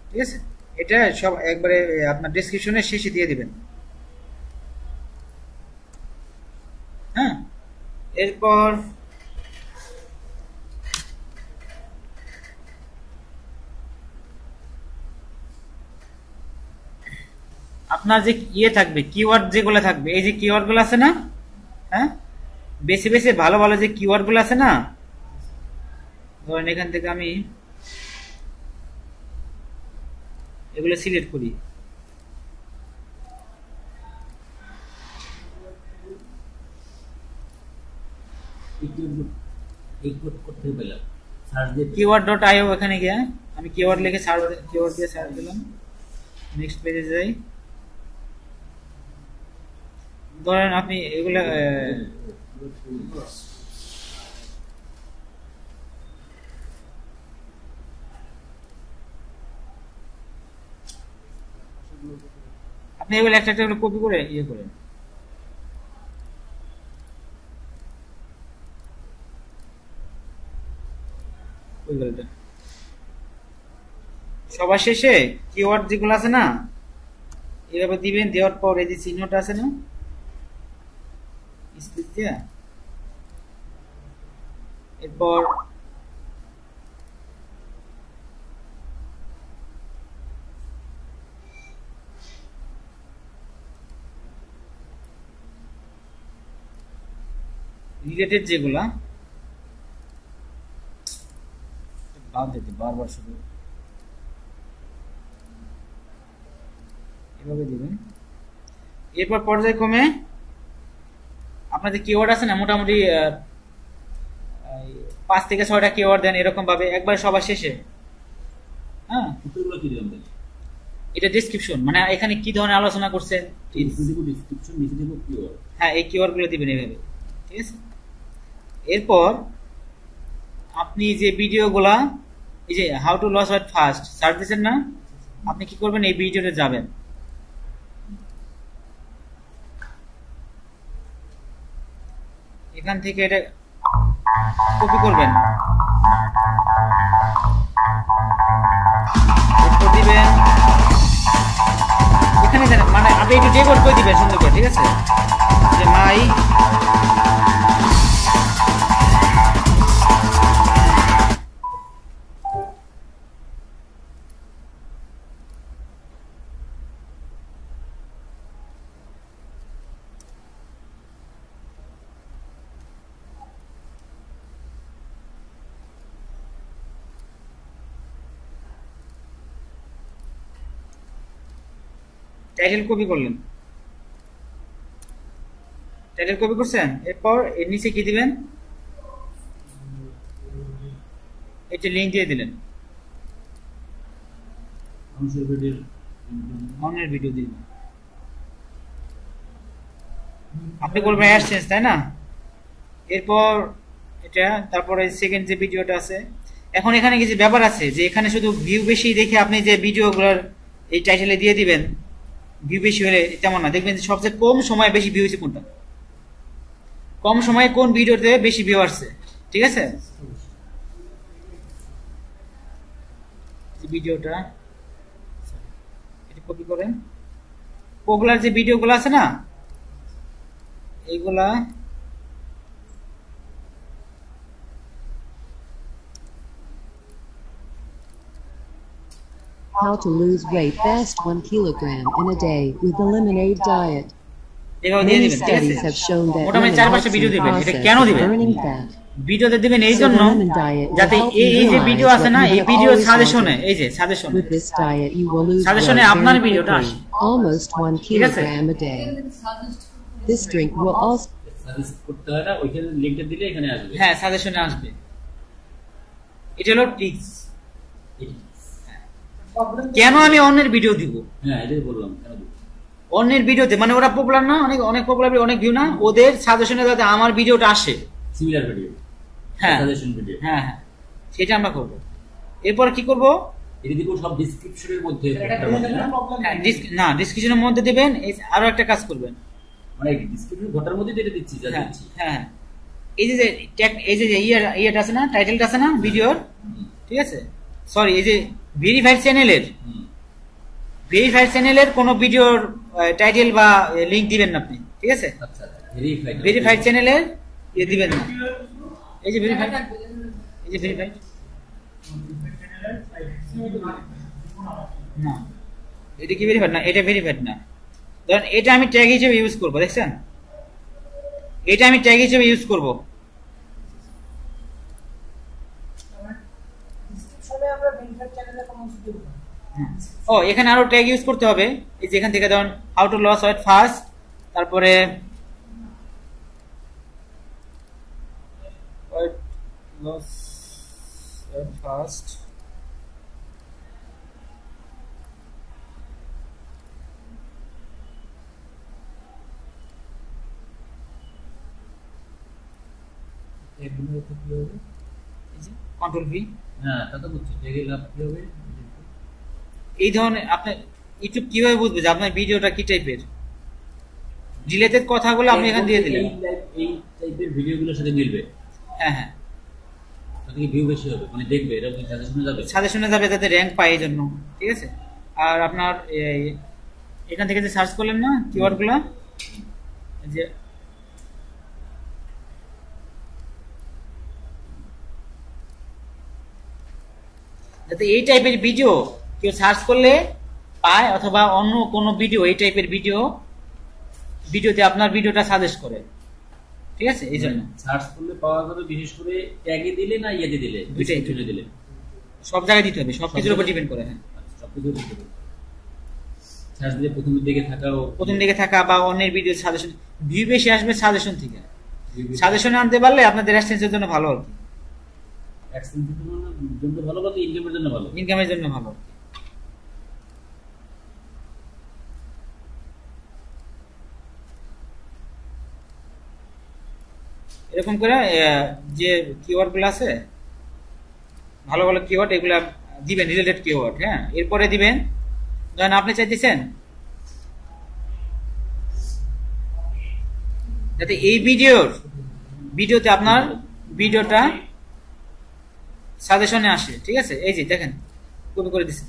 ঠিক আছে? এটা সব একবারে আপনার ডেসক্রিপশনের শেষে দিয়ে দিবেন। হ্যাঁ, এরপর আপনার যে ইয়ে থাকবে, কিওয়ার্ড যেগুলো থাকবে, এই যে কিওয়ার্ড গুলো আছে না, হ্যাঁ, বেশি বেশি ভালো ভালো যে কিওয়ার্ড গুলো আছে না, ধরেন এখান থেকে আমি এগুলো সিলেক্ট করি। keyword.io এখানে গিয়ে আমি কিওয়ার্ড লিখে সার্চ, কিওয়ার্ড দিয়ে সার্চ দিলাম, নেক্সট পেজে যাই। ধরেন আপনি এগুলা আপনি এগুলো একটা একটা কপি করে ইয়ে করেন। সবার শেষে কিওয়ার্ড যেগুলো আছে না এভাবে দিবেন, দেওয়ার পর এই যে চিহ্নটা আছে না, এরপর রিলেটেড যেগুলা বাদ দিতে বারবার শুধু এভাবে দিবেন। এরপর পর্যায়ক্রমে আপনার যে কিওয়ার্ড আছে না, মোটামুটি 5 থেকে 6টা কিওয়ার্ড দেন এরকম ভাবে একবার সবার শেষে। হ্যাঁ, এটা ডেসক্রিপশন, মানে এখানে কি ধরনের আলোচনা করছেন, হ্যাঁ এই কিওয়ার্ড গুলো দিবেন এইভাবে, ঠিক আছে? এরপর আপনি যে ভিডিওগুলা, এই যে how to loss weight fast search দিচ্ছেন না, আপনি কি করবেন, এই ভিডিওতে যাবেন, এখান থেকে এটা কপি করবেন, দিবেন এখানে জানেন, মানে আপনি একটু ডেকোড করে দিবেন সুন্দর করে, ঠিক আছে? যে মাই টাইটেল কপি করলেন, টাইটেল কপি করছেন, এরপর এর নিচে কি দিবেন, এই যে লিংক দিয়ে দিলেন, অনের ভিডিও দিবেন, আপনি করবেন অ্যাডসেন্স, তাই না? এরপর এটা, তারপরে সেকেন্ড যে ভিডিওটা আছে, এখন এখানে কিছু ব্যাপার আছে যে এখানে শুধু ভিউ বেশি দেখে আপনি যে ভিডিওগুলোর এই টাইটেলে দিয়ে দিবেন, ভিউ বেশি হলে তেমন না, দেখবেন যে সবচেয়ে কম সময়ে বেশি ভিউ হয়েছে কোনটা, কম সময়ে কোন ভিডিওতে বেশি ভিউ আসছে, ঠিক আছে? ভিডিওটা এটা কপি করেন, পপুলার যে ভিডিওগুলো আছে না এইগুলা How to lose weight fast 1 kilogram in a day with the lemonade diet. Many studies have shown that lemon helps in the process of burning fat. ভিডিওতে দিবেন এই জন্য যাতে এই যে ভিডিও আছে না, এই ভিডিও সাজেশনে, এই যে সাজেশনে, With this diet you will lose সাজেশনে weight আপনার very ভিডিওটা quickly, আসে, almost 1 kilogram a day. This drink will also suggest করতে হয় না, ওইখানে লিংকটা দিলে এখানে আসবে, হ্যাঁ সাজেশনে আসবে। এটা হলো টিপস। কেন আমি অন্যের ভিডিও দিব? হ্যাঁ এটাই বললাম, কেন দিব? অন্যের ভিডিওতে মানে ওরা পপুলার না, অনেক অনেক পপুলার, অনেক ভিউ না, ওদের সাজেশনে যাতে আমার ভিডিওটা আসে, সিমিলার ভিডিও, হ্যাঁ সাজেশন ভিডিও, হ্যাঁ হ্যাঁ সেটা আমরা করব। এরপর কি করব, এটা দিব সব ডেসক্রিপশনের মধ্যে, না ডেসক্রিপশনের মধ্যে দিবেন, আরো একটা কাজ করবেন, মানে ডেসক্রিপশন ঘটার মধ্যে যেটা দিচ্ছি, যা হ্যাঁ দিচ্ছি, হ্যাঁ এই যে ইয়েটা আছে না, টাইটেলটা আছে না ভিডিওর, ঠিক আছে, সরি এই যে ভেরিফাইড চ্যানেলের কোনো ভিডিওর টাইটেল বা লিংক দিবেন না আপনি, ঠিক আছে। আচ্ছা ভেরিফাইড চ্যানেলের দিবেন না, এই যে ভেরিফাইড, না এটা কি ভেরিফাইড না, এটা ভেরিফাইড না। ধরেন এটা আমি ট্যাগ হিসেবে ইউজ করব, দেখছেন, এটা আমি ট্যাগ হিসেবে ইউজ করব। ও এখানে আরো ট্যাগ ইউজ করতে হবে, এই যে এখান থেকে ধরুন how to loss weight fast, তারপরে weight loss weight fast, control ভি। হ্যাঁ তা তো বুঝছি, ট্যাগে লাভ কি হবে? এই ধরনের আপনার ইউটিউব কিভাবে বুঝবে যে আপনার ভিডিওটা কি টাইপের, রিলেটেড কথাগুলো আপনি এখানে দিয়ে দিলেন, এই টাইপের ভিডিওগুলোর সাথে মিলবে। হ্যাঁ হ্যাঁ, তাতে বেশি হবে, মানে দেখবে এটা সাজেশনে যাবে যাতে র্যাঙ্ক পায় এই জন্য, ঠিক আছে। আর আপনার এখান থেকে যে সার্চ করলেন না কিওয়ার্ডগুলো, যে যাতে এই টাইপের ভিডিও কেউ সার্চ করলে পায়, অথবা অন্য কোনো ভিডিও এই টাইপের ভিডিওতে আপনার ভিডিওটা সাজেস্ট করে, ঠিক আছে। এই জন্য সার্চ করলে পাওয়া যাবে, বিশেষ করে ট্যাগে দিলে না ইয়েতে দিলে, দুইটাই চলে দিলে সব জায়গায় দিতে হবে, সব কিছুর উপর ডিপেন্ড করে। হ্যাঁ সবকিছু দিতে হবে। সার্চ দিলে প্রথম দিকে থাকা বা অন্যের ভিডিও সাজেশন, ভিউ বেশি আসবে সাজেশন থেকে, সাজেশনে আনতে পারলে আপনাদের অ্যাডসেন্সের জন্য ভালো, আর কি অ্যাডসেন্সের জন্য ভালো, বলতে ইনকামের জন্য ভালো, ইনকামের জন্য ভালো। এরকম করে যে কিওয়ার্ড গুলো আছে, ভালো ভালো কিওয়ার্ড, এগুলা দিবেন, রিলেটেড কিওয়ার্ড। হ্যাঁ এরপরে দিবেন, ধরেন আপনি চাইতেছেন যাতে এই ভিডিওতে আপনার ভিডিওটা সাজেশনে আসে, ঠিক আছে। এই যে দেখেন কপি করে দিচ্ছি,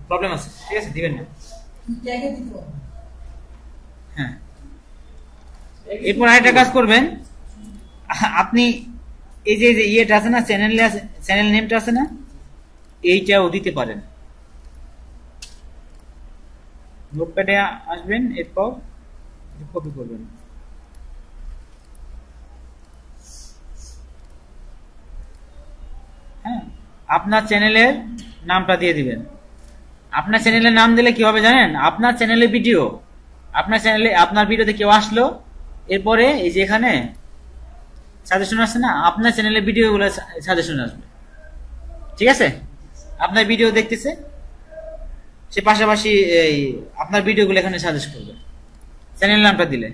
প্রবলেম আছে, ঠিক আছে, দিবেন না। হ্যাঁ এরপর আরেকটা কাজ করবেন, আপনি এই যে ইয়েটা আছে না, চ্যানেল নেমটা আছে না, এইটাও দিতে পারেন। নোটপ্যাডে আসবেন, এরপর কপি করবেন, হ্যাঁ আপনার চ্যানেলের নামটা দিয়ে দিবেন। আপনার চ্যানেলের নাম দিলে কি হবে জানেন, আপনার চ্যানেলের ভিডিও, আপনার চ্যানেলে আপনার ভিডিওতে কেউ আসলো, এরপরে এই যে এখানে সাজেশন আসছে না, আপনার চ্যানেলের ভিডিওগুলো সাজেশন আসবে, ঠিক আছে। আপনার ভিডিও দেখতেছে, সে পাশাপাশি এই আপনার ভিডিওগুলো এখানে সাজেস্ট করবে চ্যানেল নামটা দিলে।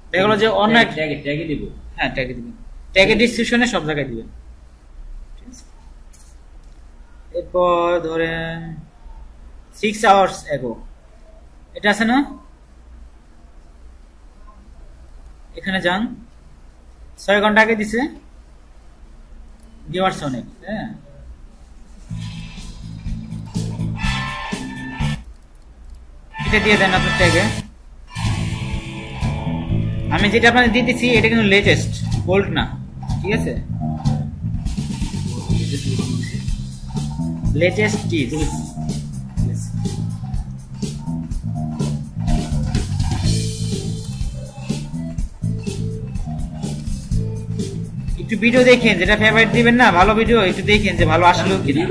দেখা গেল যে অন্য ট্যাগে দিব, হ্যাঁ ট্যাগে দিবেন, ট্যাগে ডিসক্রিপশনে সব জায়গায় দিবেন। এরপর ধরেন 6 hours ago, এটা আছে না, এখানে যান, 6 ঘন্টা আগে দিছে, ভিউয়ার্স অনেক। হ্যাঁ এটা দিয়ে দেন আপনার ট্যাগে। আমি যেটা আপনাদের দিতেছি এটা কিন্তু লেটেস্ট, ওল্ড না, ঠিক আছে, লেটেস্ট টিজ। একটু ভিডিও দেখেন, যেটা ফেভারিট দিবেন না, ভালো ভিডিও একটু দেখেন যে ভালো আসলো কিনা।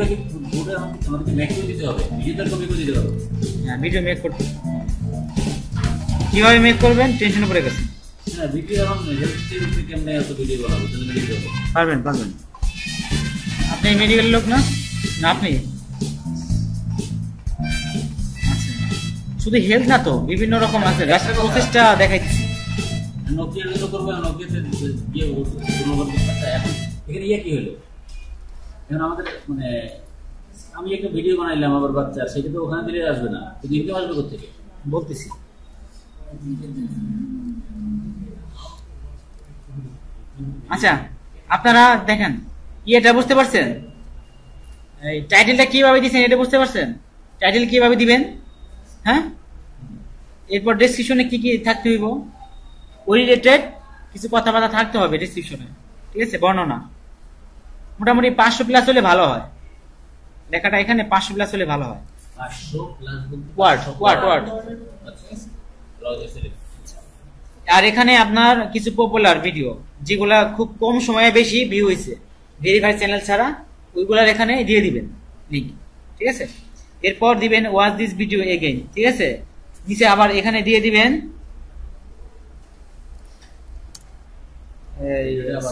হ্যাঁ ভিডিও মেক করতে, কিভাবে মেক করবেন টেনশন পড়ে গেছে। পারবেন পারবেন, আপনি মেডিকেল লোক না, না আপনি আচ্ছা, শুধু হেলথ না তো বিভিন্ন রকম আছে, প্রসেসটা দেখাইছি। নোকিয়ার জন্য করবো, নোকিয়াতে এখানে ইয়ে কি হলো, এখন আমাদের মানে আমি একটা ভিডিও বানাইলাম আমার বাচ্চা, সেটা তো ওখানে দিলে আসবে না, তো ইনকাম আসবে কোথেকে বলতেছি। আচ্ছা আপনারা দেখেন এটা বুঝতে পারছেন, এই টাইটেলটা কিভাবে দিবেন এটা বুঝতে পারছেন? টাইটেল কিভাবে দিবেন, হ্যাঁ? এরপর ডেসক্রিপশনে কি কি থাকতে হইব, ওই রিলেটেড কিছু কথাবার্তা থাকতে হবে ডেসক্রিপশনে, ঠিক আছে? বর্ণনা মোটামুটি 500 প্লাস হলে ভালো হয়, লেখাটা এখানে 500 প্লাস হলে ভালো হয়। 500 প্লাস ওয়ার্ড। আর এখানে আপনার কিছু পপুলার ভিডিও যেগুলা খুব কম সময়ে বেশি ভিউ হয়েছে, ভেরিফাইড চ্যানেল ছাড়া, ওইগুলার এখানে দিয়ে দিবেন লিংক, ঠিক আছে? এরপর দিবেন ওয়াচ দিস ভিডিও এগেইন, ঠিক আছে? নিচে আবার এখানে দিয়ে দিবেন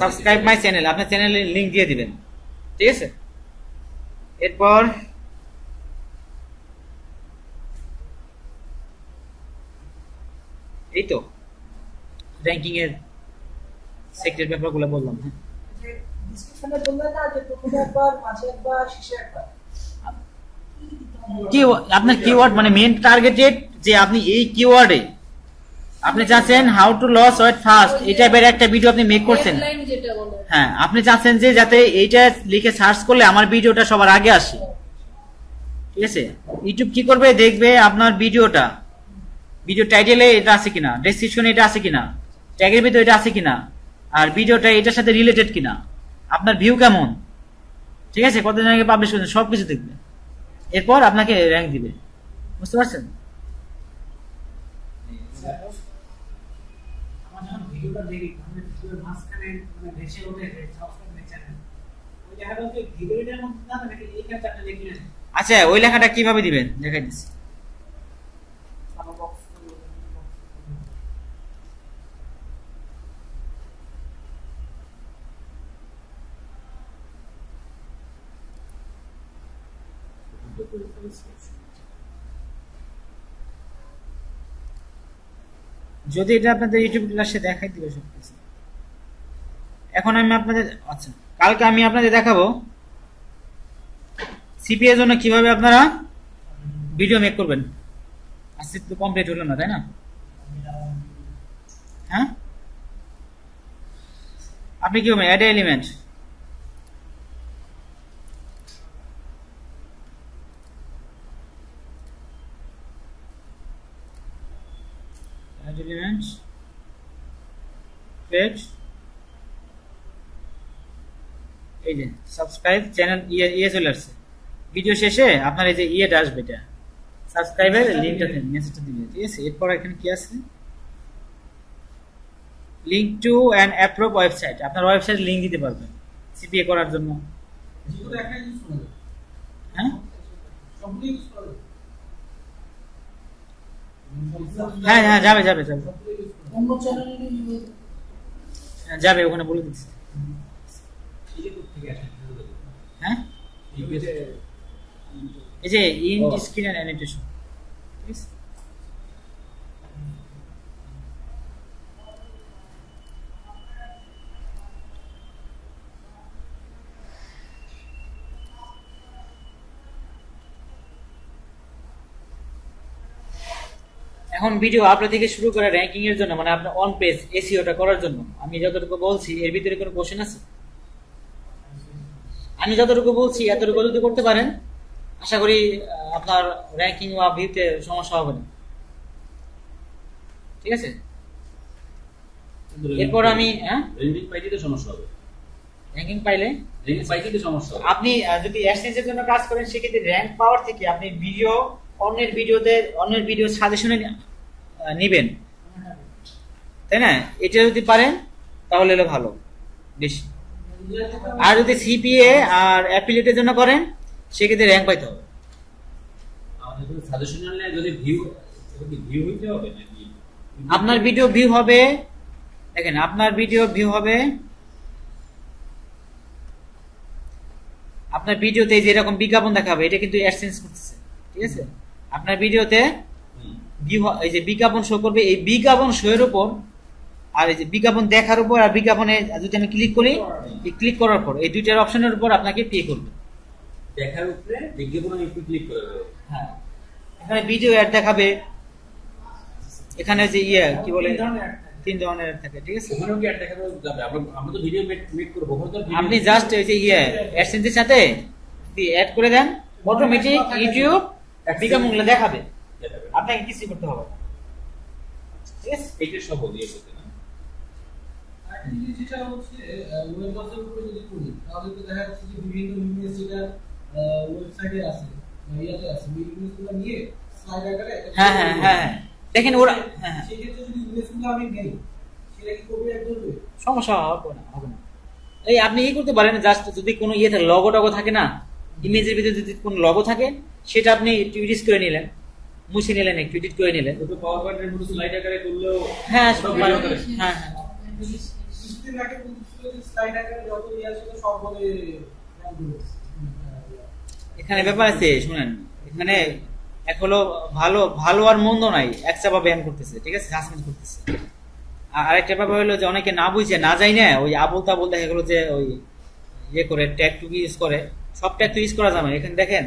সাবস্ক্রাইব মাই চ্যানেল, আপনার চ্যানেলের লিংক দিয়ে দিবেন, ঠিক আছে? এরপর এই তো র্যাঙ্কিং এর সেক্টর ব্যাপারগুলো বললাম। ডিসক্রিপশনে বললেন না যে প্রথমে একবার, মাঝে একবার, শেষে একবার কি আপনার কিওয়ার্ড মানে মেইন টার্গেটেড, যে আপনি এই কিওয়ার্ডে আপনি চাচ্ছেন how to loss weight fast, এই টাইপের একটা ভিডিও আপনি মেক করছেন, হ্যাঁ আপনি চাচ্ছেন যে যাতে এইটা লিখে সার্চ করলে আমার ভিডিওটা সবার আগে আসে, ঠিক আছে? ইউটিউব কি করবে, দেখবে আপনার ভিডিওটা, ভিডিও টাইটেলে এটা আছে কিনা, ডেসক্রিপশনে এটা আছে কিনা, ট্যাগের ভিতরে এটা আছে কিনা, আর ভিডিওটা এটার সাথে রিলেটেড কিনা, আপনার ভিউ কেমন, ঠিক আছে, কতদিন আগে পাবলিশ করছেন, সবকিছু দেখবে। এরপর আপনাকে র্যাঙ্ক দিবে, বুঝতে পারছেন? আচ্ছা ওই লেখাটা কিভাবে দিবেন দেখাই দিচ্ছি। যদি এটা আপনাদের ইউটিউব ক্লাসে দেখাই দিবে সবকিছু। এখন আমি আপনাদের, আচ্ছা কালকে আমি আপনাদের দেখাবো সিপিএ এর জন্য কিভাবে আপনারা ভিডিও মেক করবেন। আজকে তো কমপ্লিট হলো না, তাই না? হ্যাঁ, আপনি কি করবেন, অ্যাড এলিমেন্ট, elements page, এই যে সাবস্ক্রাইব চ্যানেল ইয়ে চলে আসছে, ভিডিও শেষে আপনার এই যে ইয়েটা আসবে, এটা সাবস্ক্রাইবের লিংকটা দেন, মেসেজটা দিবেন, ঠিক আছে? এরপর এখানে কি আছে, link to an approve website, আপনার ওয়েবসাইট লিংক দিতে পারবেন সিপিএ করার জন্য। হ্যাঁ হ্যাঁ হ্যাঁ যাবে যাবে যাবে যাবে, ওখানে বলে দিচ্ছি। হ্যাঁ এই যে ইন্ট স্ক্রিন এন্ড অ্যানিমেশন, এখন ভিডিও আপলোড থেকে শুরু করে র্যাঙ্কিং এর জন্য, মানে আপনার অন পেজ এসইওটা করার জন্য আমি যতটুকু বলছি এর ভিতরে কোনো কোশ্চেন আছে? আমি যতটুকু বলছি এতটুকু যদি করতে পারেন আশা করি আপনার র্যাঙ্কিং বা ভিউতে সমস্যা হবে না, ঠিক আছে? এরপর আমি র্যাঙ্কিং পাইতে তো সমস্যা হবে, র্যাঙ্কিং পাইলে র্যাঙ্কিং পাইতে তো সমস্যা হবে। আপনি যদি অ্যাডসেন্স এর জন্য কাজ করেন সেক্ষেত্রে র্যাঙ্ক পাওয়ার থেকে আপনি ভিডিও অন্যের ভিডিও সাজেশনে নিবেন, তাই না? এটা যদি পারেন তাহলে হলো ভালো বেশি। আর যদি সিপিএ আর অ্যাফিলিয়েটের জন্য করেন সেক্ষেত্রে র্যাঙ্ক পাইতে হবে। আমাদের সাজেশন নিলে যদি ভিউ হইতে হবে নাকি আপনার ভিডিও ভিউ হবে, দেখেন আপনার ভিডিও ভিউ হবে, আপনার ভিডিওতে যেরকম বিজ্ঞাপন দেখাবে এটা কিন্তু অ্যাডসেন্স করতেছে, ঠিক আছে? আপনার ভিডিওতে ভিউ এই যে বিজ্ঞাপন শো করবে, এই বিজ্ঞাপন শো এর উপর আর এই যে বিজ্ঞাপন দেখার উপর আর বিজ্ঞাপনে যদি আমি ক্লিক করি, এই ক্লিক করার পর এই দুইটার অপশনের উপর আপনাকে পে করবে, দেখার উপরে বিজ্ঞাপন আমি একটু ক্লিক করে দেবো। হ্যাঁ, এখানে ভিডিও অ্যাড দেখাবে, এখানে যে কি বলে 3 ধরনের অ্যাড থাকে, ঠিক আছে। ওখানেও কি অ্যাড দেখানো যাবে? আমরা তো ভিডিও মেক করব, ওখানে তো video- আপনি জাস্ট ওই যে অ্যাডসেন্সের সাথে অ্যাড করে দেন, অটোমেটিক ইউটিউব বিজ্ঞাপনগুলো দেখাবে, দেখাবে। আপনাকে কিছু করতে হবে না, ঠিক আছে। এইটা সব দিয়ে করতে না। আরেকটা জিনিস যেটা হচ্ছে ওয়েব ব্রাউজার উপরে যদি করি তাহলে তো দেখা যাচ্ছে যে বিভিন্ন ইমেজ যেটা ওয়েবসাইটে আছে বা ইয়াতে আছে ওই ইমেজগুলো নিয়ে স্লাইড আকারে হ্যাঁ হ্যাঁ হ্যাঁ হ্যাঁ, দেখেন ওরা, হ্যাঁ হ্যাঁ, সেই ক্ষেত্রে যদি ইমেজগুলো আমি নেই সেটা কি কপিরাইট ধরবে? সমস্যা হবে না, হবে না। এই আপনি করতে পারেন, জাস্ট যদি কোনো থাকে লগো টগো থাকে না, ইমেজের ভিতরে যদি কোনো লগো থাকে সেটা আপনি একটু এডিট করে নিলেন, মুছে নিলেন, একটু এডিট করে নিলেন। তো পাওয়ার পয়েন্টের মতো স্লাইড আকারে করলেও হ্যাঁ সব হ্যাঁ video করে। হ্যাঁ, কিছুদিন আগে বলছিল যে স্লাইড আকারে যত ইয়া ছিল সব বলে এখানে ব্যাপার আছে, শুনেন, এখানে এক হলো ভালো ভালো আর মন্দ নাই, এক চাপা ব্যায়াম করতেছে, ঠিক আছে, সাসপেন্ড করতেছে। আর আরেকটা ব্যাপার হলো যে অনেকে না বুঝে না যায় না, ওই আবল তাবল দেখা গেলো যে ওই করে ট্যাগ টু ইউজ করে, সব ট্যাগ তো ইউজ করা যাবে না। এখানে দেখেন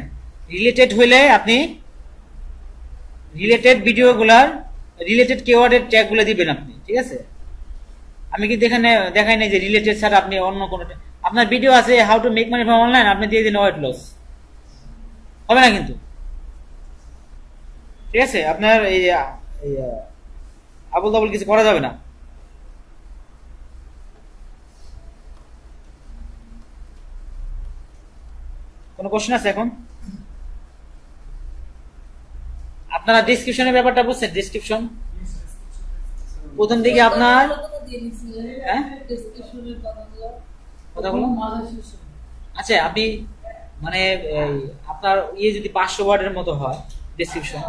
রিলেটেড হইলে আপনি রিলেটেড ভিডিওগুলার রিলেটেড কিওয়ার্ডের ট্যাগ গুলো দিবেন আপনি, ঠিক আছে। আমি কিন্তু এখানে দেখাই নাই যে রিলেটেড ছাড়া আপনি অন্য কোনো আপনার ভিডিও আছে how to make money from online, আপনি দিয়ে দিন ওয়েট লস, হবে না কিন্তু, ঠিক আছে। আপনার এই আবল তাবল কিছু করা যাবে না। কোনো কোশ্চেন আছে এখন? আপনারা ডেসক্রিপশনের ব্যাপারটা বুঝছেন? ডেসক্রিপশন প্রথম দিকে আপনার হ্যাঁ কথাগুলো, আচ্ছা আপনি মানে আপনার যদি 500 ওয়ার্ডের মতো হয় ডেসক্রিপশন,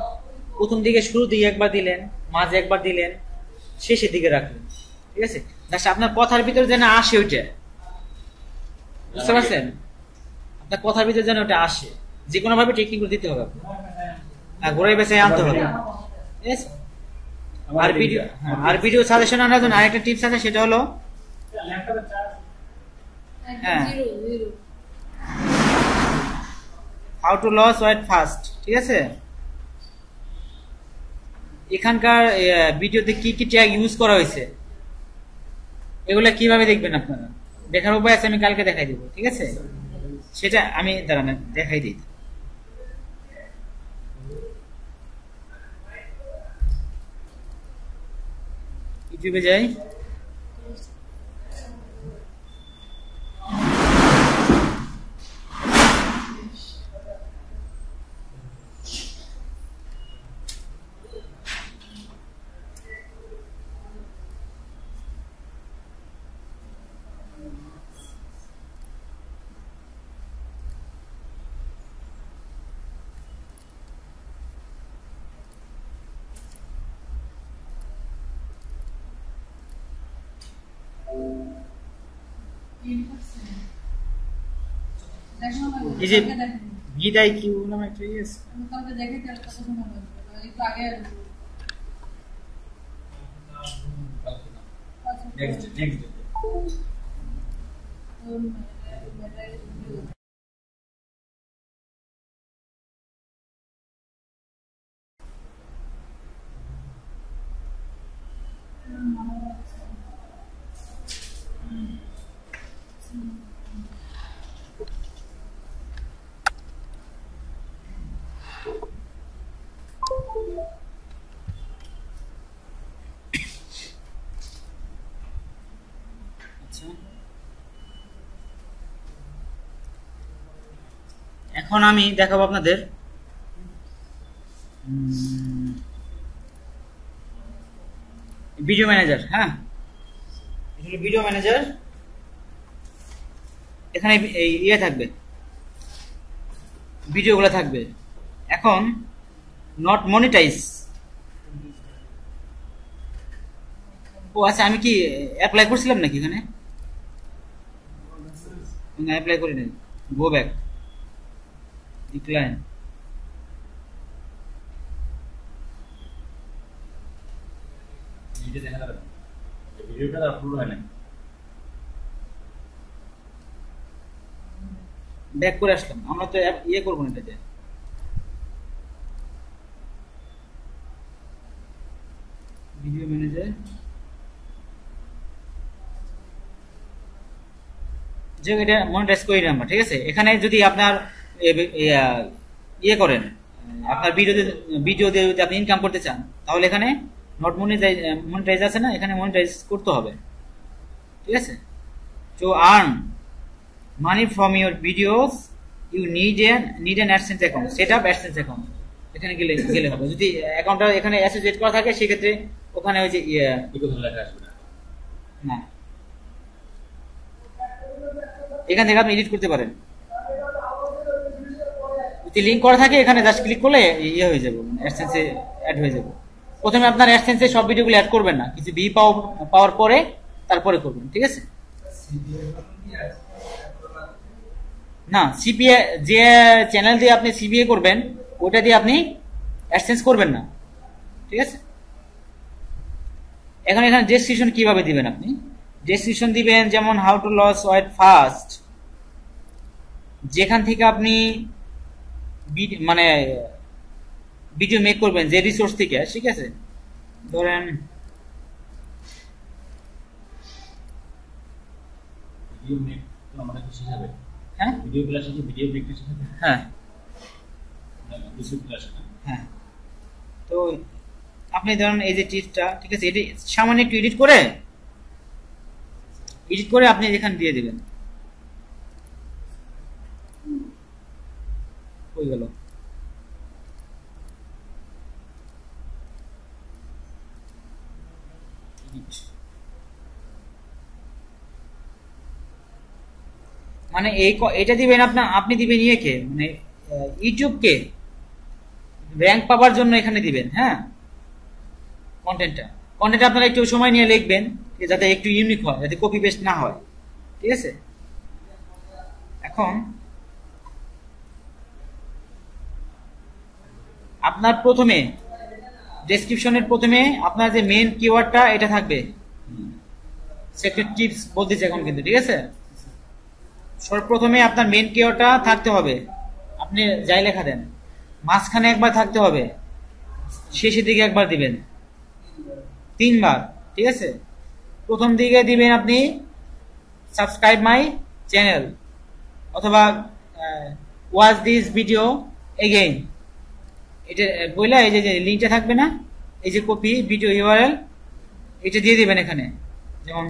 প্রথম দিকে শুরু দিকে একবার দিলেন, মাঝে একবার দিলেন, শেষের দিকে রাখলেন, ঠিক আছে। জাস্ট আপনার কথার ভিতরে যেন আসে ওইটা, বুঝতে পারছেন? আপনার কথার ভিতরে যেন ওটা আসে, যে কোনো ভাবে টেকনিক দিতে হবে, আর ঘুরে বেছে আনতে হবে, ঠিক আছে। আর ভিডিও সাজেশন আনার জন্য আরেকটা টিপস আছে, সেটা হলো হ্যাঁ how to loss weight fast, ঠিক আছে। এখানকার ভিডিওতে কি কি ট্যাগ ইউজ করা হয়েছে এগুলা কিভাবে দেখবেন আপনারা, দেখার উপায় আছে, আমি কালকে দেখাই দিব, ঠিক আছে। সেটা আমি দাঁড়ান দেখাই দিই। ইউটিউবে যাই, এই যে ভিদাই কিউ নামে একটা ইয়ে আছে, নেক্সট আচ্ছা। এখন আমি দেখাবো আপনাদের ভিডিও ম্যানেজার। হ্যাঁ, ভিডিও ম্যানেজার, এখানে ইয়ে থাকবে, ভিডিওগুলো থাকবে। এখন নট মনিটাইজ, ও আচ্ছা, আমি কি অ্যাপ্লাই করছিলাম নাকি এখানে? অ্যাপ্লাই করি নাই, গো ব্যাক, ডিক্লাইন। ভিডিও দেখা যাবে না, ভিডিওটা আপলোড হয় না। ব্যাক করে আসলাম, আমরা তো ইয়ে করবো না এটাতে। ভিডিও ম্যানেজার, যে এটা মনিটাইজ করি আমরা, ঠিক আছে। এখানে যদি আপনার ইয়ে করেন, আপনার ভিডিও দিয়ে যদি আপনি ইনকাম করতে চান, তাহলে এখানে নট মনিটাইজ আছে না, এখানে মনিটাইজ করতে হবে, ঠিক আছে। To earn money from your videos you need an AdSense account, set up AdSense account. এখানে গেলে হবে, যদি অ্যাকাউন্টটা এখানে অ্যাসোসিয়েট করা থাকে সেক্ষেত্রে ওখানে ওই যে লেখা আসবে না। না, এখান থেকে আপনি এডিট করতে পারেন, যদি লিঙ্ক করা থাকে এখানে জাস্ট ক্লিক করলে ইয়ে হয়ে যাবে, অ্যাডসেন্সে অ্যাড হয়ে যাবে। প্রথমে আপনার অ্যাডসেন্সে সব ভিডিওগুলো অ্যাড করবেন না, কিছু ভি পাওয়ার পরে তারপরে করবেন, ঠিক আছে। না, সিপিএ যে চ্যানেল দিয়ে আপনি সিপিএ করবেন ওটা দিয়ে আপনি অ্যাডসেন্স করবেন না, ঠিক আছে। এখন এখানে ডেসক্রিপশন কিভাবে দিবেন, আপনি ডেসক্রিপশন দিবেন যেমন how to loss weight fast, যেখান থেকে আপনি মানে ভিডিও মেক করবেন যে রিসোর্স থেকে, ঠিক আছে। ধরেন ভিডিও মেক তো আমাদের কিছু শেখাবে, হ্যাঁ ভিডিও ক্লাসে কি ভিডিও মেক কিছু শেখাবে? হ্যাঁ কিছু ক্লাসে না। হ্যাঁ, তো আপনি ধরেন এই যে টিপসটা, ঠিক আছে, এটি সামান্য একটু এডিট করে আপনি এখানে দিয়ে দিবেন, হয়ে গেল। মানে এটা দিবেন আপনি দিবেন ইয়েকে, মানে ইউটিউবকে র্যাঙ্ক পাওয়ার জন্য এখানে দিবেন। হ্যাঁ, কন্টেন্ট আপনারা একটু সময় নিয়ে লিখবেন যাতে একটু ইউনিক হয়, যাতে কপি পেস্ট না হয়, ঠিক আছে। এখন আপনার প্রথমে ডেসক্রিপশনের প্রথমে আপনার যে মেইন কিওয়ার্ডটা এটা থাকবে, সিক্রেট টিপস বলতেছে এখন কিন্তু, ঠিক আছে। সর্বপ্রথমে আপনার মেইন কিওয়ার্ডটা থাকতে হবে, আপনি যাই লেখা দেন, মাঝখানে একবার থাকতে হবে, শেষের দিকে একবার দিবেন, 3 বার, ঠিক আছে। প্রথম দিকে দিবেন আপনি সাবস্ক্রাইব মাই চ্যানেল অথবা ওয়াচ দিস ভিডিও এগেইন, এটা বইলা এই যে লিঙ্কটা থাকবে না, এই যে কপি ভিডিও ইউআরএল, এটা দিয়ে দিবেন এখানে, যেমন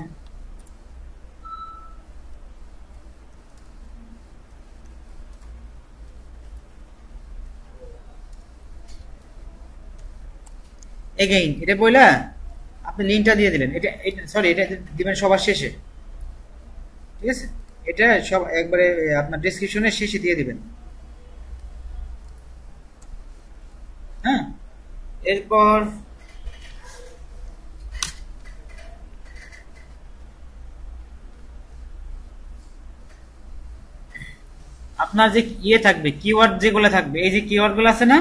এগেইন, এটা বইলা আপনি লিঙ্কটা দিয়ে দিলেন, এটা সরি এটা দিবেন সবার শেষে, ঠিক আছে। এটা সব একবারে আপনার ডেসক্রিপশনের শেষে দিয়ে দিবেন। হ্যাঁ, এরপর আপনার যে ইয়ে থাকবে, কিওয়ার্ড যেগুলো থাকবে, এই যে কিওয়ার্ড গুলো আছে না,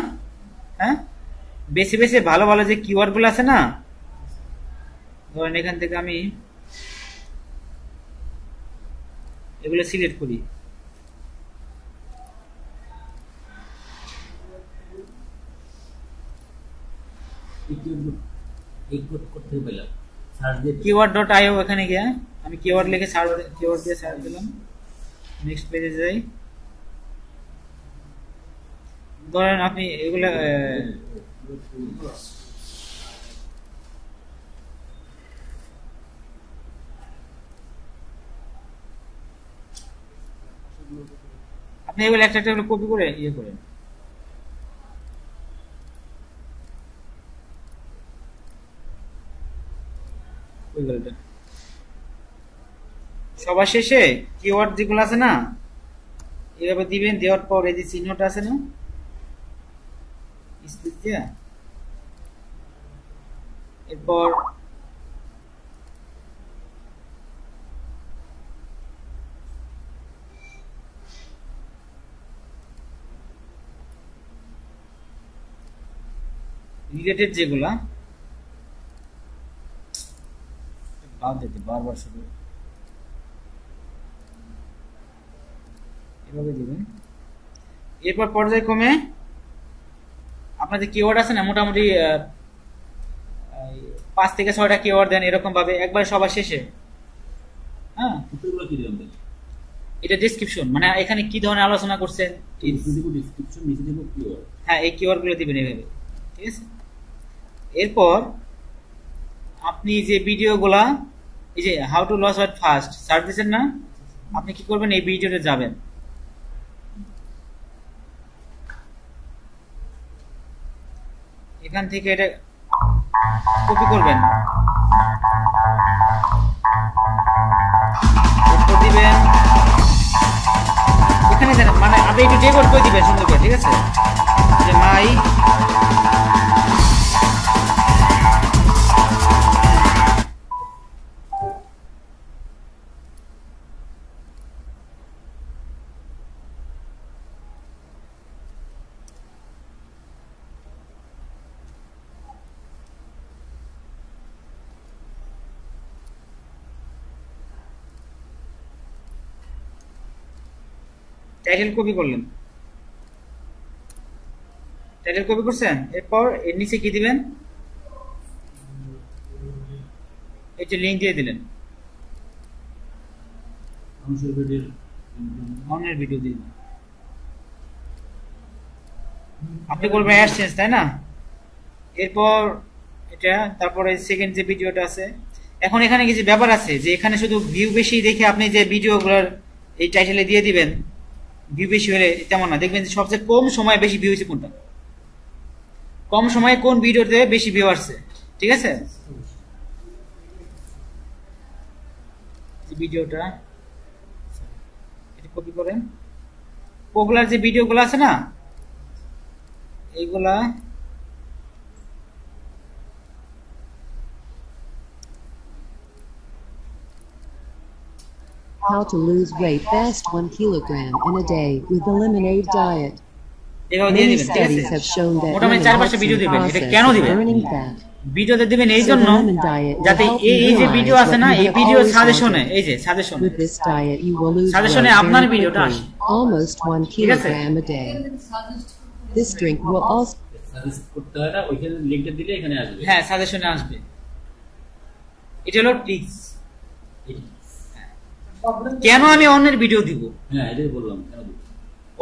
হ্যাঁ, বেশি বেশি ভালো ভালো যে কিওয়ার্ড গুলো আছে না, ধরেন এখান থেকে আমি এগুলো সিলেক্ট করি, করতে পেলাম সার্চ দিয়ে keyword.io, এখানে গিয়ে আমি কিওয়ার্ড লিখে কিওয়ার্ড দিয়ে সার্চ দিলাম, নেক্সট পেজে যাই। ধরেন আপনি এগুলো একটা একটা কপি করে ইয়ে করেন, সবার শেষে কিওয়ার্ড যেগুলো আছে না এভাবে দিবেন, দেওয়ার পর এই যে চিহ্নটা আছে না, এরপর রিলেটেড যেগুলা বাদ দিতে বারবার শুধু এভাবে দিবেন। এরপর পর্যায়ক্রমে আপনাদের কিওয়ার্ড আছে না, মোটামুটি 5 থেকে 6টা কিওয়ার্ড দেন এরকম ভাবে একবার সবার শেষে। হ্যাঁ, উপরেগুলো কি দিলাম? এটা ডেসক্রিপশন, মানে এখানে কি ধরনের আলোচনা করছেন, ডেসক্রিপশন নিচে দেব কিওয়ার্ড। হ্যাঁ, এই কিওয়ার্ড গুলো দিবেন এইভাবে, ঠিক আছে। এরপর আপনি যে ভিডিওগুলা, এই যে how to loss weight fast search দিচ্ছেন না, আপনি কি করবেন, এই ভিডিওতে যাবেন, এখান থেকে এটা কপি করবেন, দিবেন এখানে দেন, মানে আপনি একটু ডেকোড করে দিবেন সুন্দর করে, ঠিক আছে, যে মাই টাইটেল কপি করলেন, টাইটেল কপি করছেন। এরপর এর নিচে কি দিবেন, এটা লিংক দিয়ে দিলেন, অনের ভিডিও দিন, আপনি করবেন অ্যাডসেন্স, তাই না। এরপর এটা, তারপরে সেকেন্ড যে ভিডিওটা আছে, এখন এখানে কিছু ব্যাপার আছে যে এখানে শুধু ভিউ বেশি দেখে আপনি যে ভিডিওগুলোর এই টাইটেলে দিয়ে দিবেন, ভিউ বেশি হলে তেমন না, দেখবেন যে সবচেয়ে কম সময়ে বেশি ভিউ হচ্ছে কোনটা, কম সময়ে কোন ভিডিওতে বেশি ভিউ আসছে, ঠিক আছে। ভিডিওটা এটা কপি করেন, পপুলার যে ভিডিওগুলো আছে না এইগুলা, How to lose weight fast 1 kilogram in a day with the lemonade diet. এভাবে দিয়ে Many দিবেন, ঠিক আছে। studies have shown that মোটামুটি lemon 4-5টা helps video in the দিবেন। এটা process কেন of দিবেন, burning fat. ভিডিওতে দিবেন এই So জন্য the lemon diet will যাতে help you এই যে realize ভিডিও আছে what না, you এই have ভিডিও always সাজেশনে, wanted. এই যে সাজেশনে, With this diet, you will lose weight সাজেশনে আপনার very ভিডিওটা quickly, আসে, almost 1 ঠিক আছে। kilogram a day. This drink will also suggest করতে হয় না, ওইখানে লিংকটা দিলে এখানে আসবে। হ্যাঁ, সাজেশনে আসবে। এটা হলো টিপস। কেন আমি অন্যের ভিডিও দিব, হ্যাঁ এটাই বললাম, কেন দিব?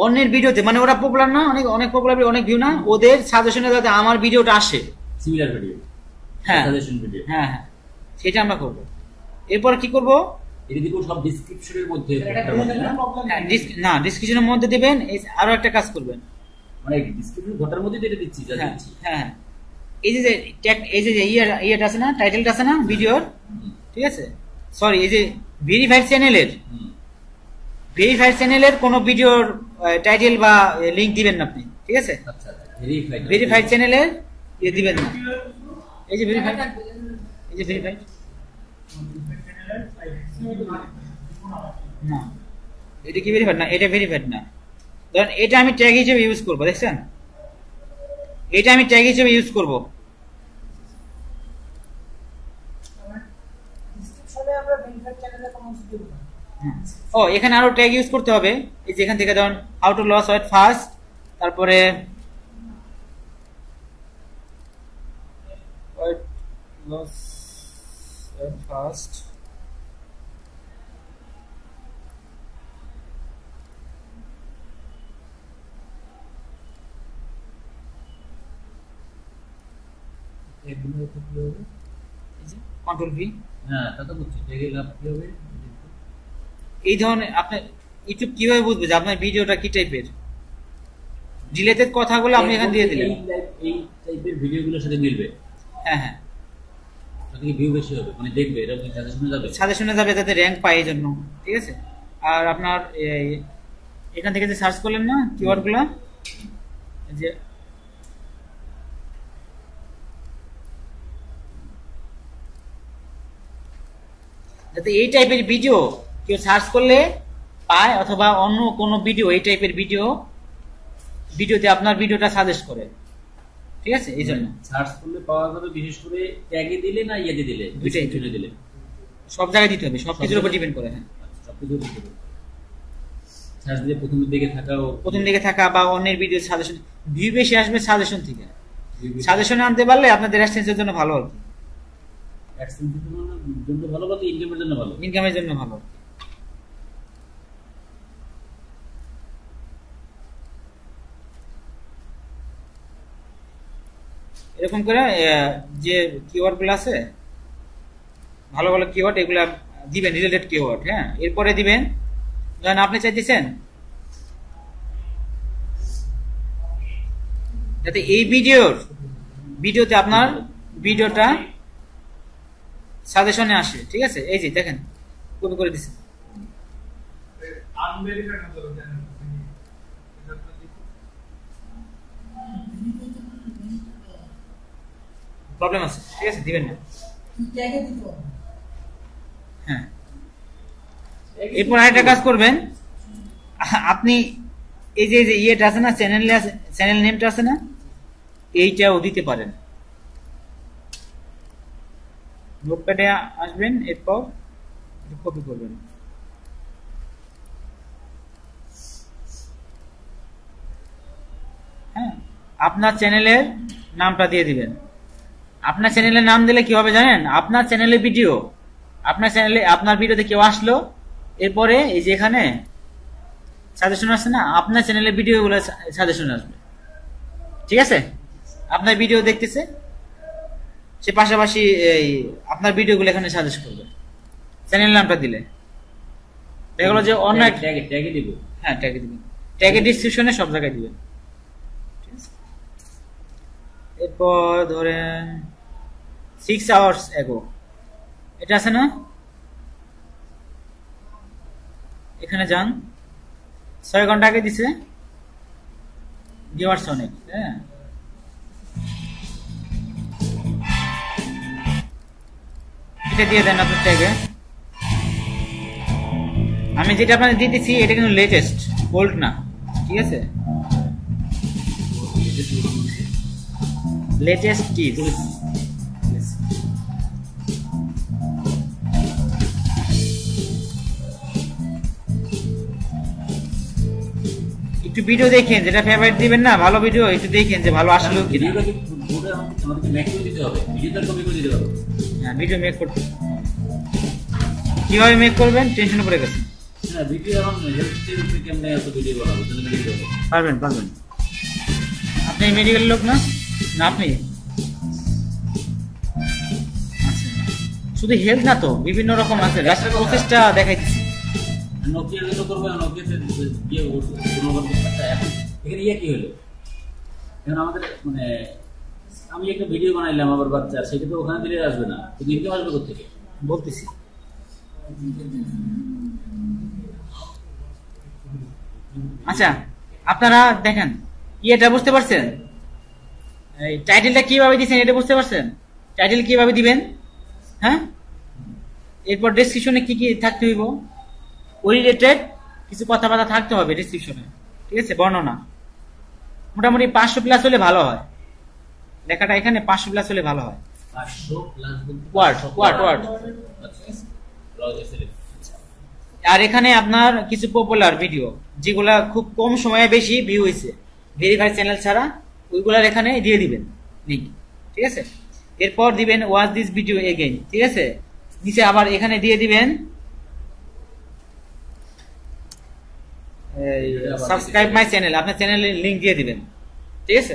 অন্যের ভিডিওতে, মানে ওরা পপুলার না, অনেক অনেক পপুলার, অনেক ভিউ না, ওদের সাজেশনে যাতে আমার ভিডিওটা আসে, সিমিলার ভিডিও, হ্যাঁ সাজেশন ভিডিও, হ্যাঁ হ্যাঁ, সেটা আমরা করব। এরপর কি করব, এটা দিব সব ডেসক্রিপশনের মধ্যে, একটার মধ্যে না? না ডিসক্রিপশনের মধ্যে দিবেন। আরো একটা কাজ করবেন, মানে ডেসক্রিপশন ঘটার মধ্যে যেটা দিচ্ছি, যা হ্যাঁ দিচ্ছি, হ্যাঁ, এই যে এই যে ইয়েটা আছে না, টাইটেলটা আছে না ভিডিওর, ঠিক আছে, সরি, এই যে ভেরিফাইড চ্যানেলের কোন ভিডিওর টাইটেল বা লিংক দিবেন না আপনি, ঠিক আছে। আচ্ছা ভেরিফাইড চ্যানেলের ইয়ে দিবেন না, এই যে ভেরিফাইড, এই যে ভেরিফাইড না, এটা কি ভেরিফাইড না, এটা ভেরিফাইড না। ধরেন এটা আমি ট্যাগ হিসেবে ইউজ করব, দেখছেন, এটা আমি ট্যাগ হিসেবে ইউজ করব। ডিসক্রিপশনে আমরা ভেরিফাইড চ্যানেলে কোনো কিছু দেব না। ও, এখানে আরো ট্যাগ ইউজ করতে হবে, এই যে এখান থেকে ধরুন how to loss weight fast, তারপরে weight loss weight fast, control ভি, হ্যাঁ তা তো বুঝছি, ট্যাগে লাভ কি হবে? এই ধরনের আপনার ইউটিউব কিভাবে বুঝবে যে আপনার ভিডিওটা কি টাইপের, রিলেটেড কথাগুলো আপনি এখানে দিয়ে দিলেন, এই টাইপের ভিডিওগুলোর সাথে মিলবে, হ্যাঁ হ্যাঁ, তাতে কি ভিউ বেশি হবে, মানে দেখবে এরকম সাজেশনে যাবে, সাজেশনে যাবে যাতে র্যাঙ্ক পায়, এই জন্য, ঠিক আছে। আর আপনার এখান থেকে যে সার্চ করলেন না কিওয়ার্ডগুলো, যে যাতে এই টাইপের ভিডিও কেউ সার্চ করলে পায়, অথবা অন্য কোনো ভিডিও এই টাইপের ভিডিওতে আপনার ভিডিওটা সাজেস্ট করে, ঠিক আছে, এই জন্য সার্চ করলে পাওয়া যাবে। বিশেষ করে ট্যাগে দিলে না ইয়েতে দিলে, দুইটাই চলে দিলে, সব জায়গায় দিতে হবে, সব কিছুর উপর ডিপেন্ড করে। হ্যাঁ, সবকিছু দিতে হবে। সার্চ দিলে প্রথম দিকে থাকা বা অন্যের ভিডিও সাজেশন, ভিউ বেশি আসবে সাজেশন থেকে। সাজেশনে আনতে পারলে আপনাদের অ্যাডসেন্সের জন্য ভালো হবে, অ্যাডসেন্সের জন্য ভালো, বলতে ইনকামের জন্য ভালো, ইনকামের জন্য ভালো। এরকম করে যে কিওয়ার্ড গুলো আছে, ভালো ভালো কিওয়ার্ড, এগুলা দিবেন, রিলেটেড কিওয়ার্ড। হ্যাঁ, এরপরে দিবেন যখন আপনি চাইতেছেন যাতে এই ভিডিওতে আপনার ভিডিওটা সাজেশনে আসে। ঠিক আছে, এই যে দেখেন কপি করে দিচ্ছেন। প্রবলেম আছে, ঠিক আছে, দিবেন না। হ্যাঁ, এরপর আরেকটা কাজ করবেন, আপনি এই যে ইয়েটা আছে না, চ্যানেল নেমটা আছে না, এইটাও দিতে পারেন। নোটপ্যাডে আসবেন, এরপর কপি করবেন। হ্যাঁ, আপনার চ্যানেলের নামটা দিয়ে দিবেন। আপনার চ্যানেলের নাম দিলে কি হবে জানেন, আপনার চ্যানেলের ভিডিও, আপনার চ্যানেলে আপনার ভিডিওতে কেউ আসলো, এরপরে এই যে এখানে সাজেশন আসছে না, আপনার চ্যানেলের ভিডিওগুলো সাজেশন আসবে। ঠিক আছে, আপনার ভিডিও দেখতেছে, সে পাশাপাশি এই আপনার ভিডিওগুলো এখানে সাজেস্ট করবে চ্যানেল নামটা দিলে। দেখা গেল যে অন্য ট্যাগে দিব। হ্যাঁ, ট্যাগে দিবেন, ট্যাগে ডিসক্রিপশনে সব জায়গায় দিবেন। এরপর ধরেন 6 hours ago, এটা আছে না, এখানে যান, 6 ঘন্টা আগে দিছে ভিউয়ার্স অনেক। হ্যাঁ, এটা দিয়ে দেন আপনার ট্যাগে। আমি যেটা আপনাদের দিতেছি এটা কিন্তু লেটেস্ট, ওল্ড না। ঠিক আছে, লেটেস্ট টিপস। একটু ভিডিও দেখেন, যেটা ফেভারিট দিবেন না, ভালো ভিডিও একটু দেখেন যে ভালো আসলো কিনা। হ্যাঁ, ভিডিও মেক করতে কিভাবে মেক করবেন টেনশন পড়ে গেছে। পারবেন পারবেন, আপনি মেডিকেল লোক না? না, আপনি আচ্ছা, শুধু হেলথ না তো, বিভিন্ন রকম আছে, রাষ্ট্রের প্রচেষ্টা দেখাইতেছি। নোকিয়ার জন্য করবো, নোকিয়াতে ইয়ে এখানে ইয়ে কি হলো, এখন আমাদের মানে আমি একটা ভিডিও বানাইলাম আমার বাচ্চা, সেটা তো ওখানে দিলে আসবে না, কিন্তু ইনকাম আসবে কোথেকে বলতেছি। আচ্ছা, আপনারা দেখেন ইয়েটা বুঝতে পারছেন, এই টাইটেলটা কিভাবে দিচ্ছেন এটা বুঝতে পারছেন? টাইটেল কিভাবে দিবেন? হ্যাঁ, এরপর ডেসক্রিপশনে কি কি থাকতে হইব, ওই রিলেটেড কিছু কথাবার্তা থাকতে হবে ডেসক্রিপশনে। ঠিক আছে, বর্ণনা মোটামুটি 500 প্লাস হলে ভালো হয়, লেখাটা এখানে 500 প্লাস হলে ভালো হয়। 500 প্লাস ওয়ার্ড। আর এখানে আপনার কিছু পপুলার ভিডিও যেগুলা খুব কম সময়ে বেশি ভিউ হয়েছে, ভেরিফাইড চ্যানেল ছাড়া, ওইগুলার এখানে দিয়ে দিবেন লিংক। ঠিক আছে, এরপর দিবেন ওয়াচ দিস ভিডিও এগেইন। ঠিক আছে, নিচে আবার এখানে দিয়ে দিবেন সাবস্ক্রাইব মাই চ্যানেল, আপনার চ্যানেলের লিংক দিয়ে দিবেন। ঠিক আছে,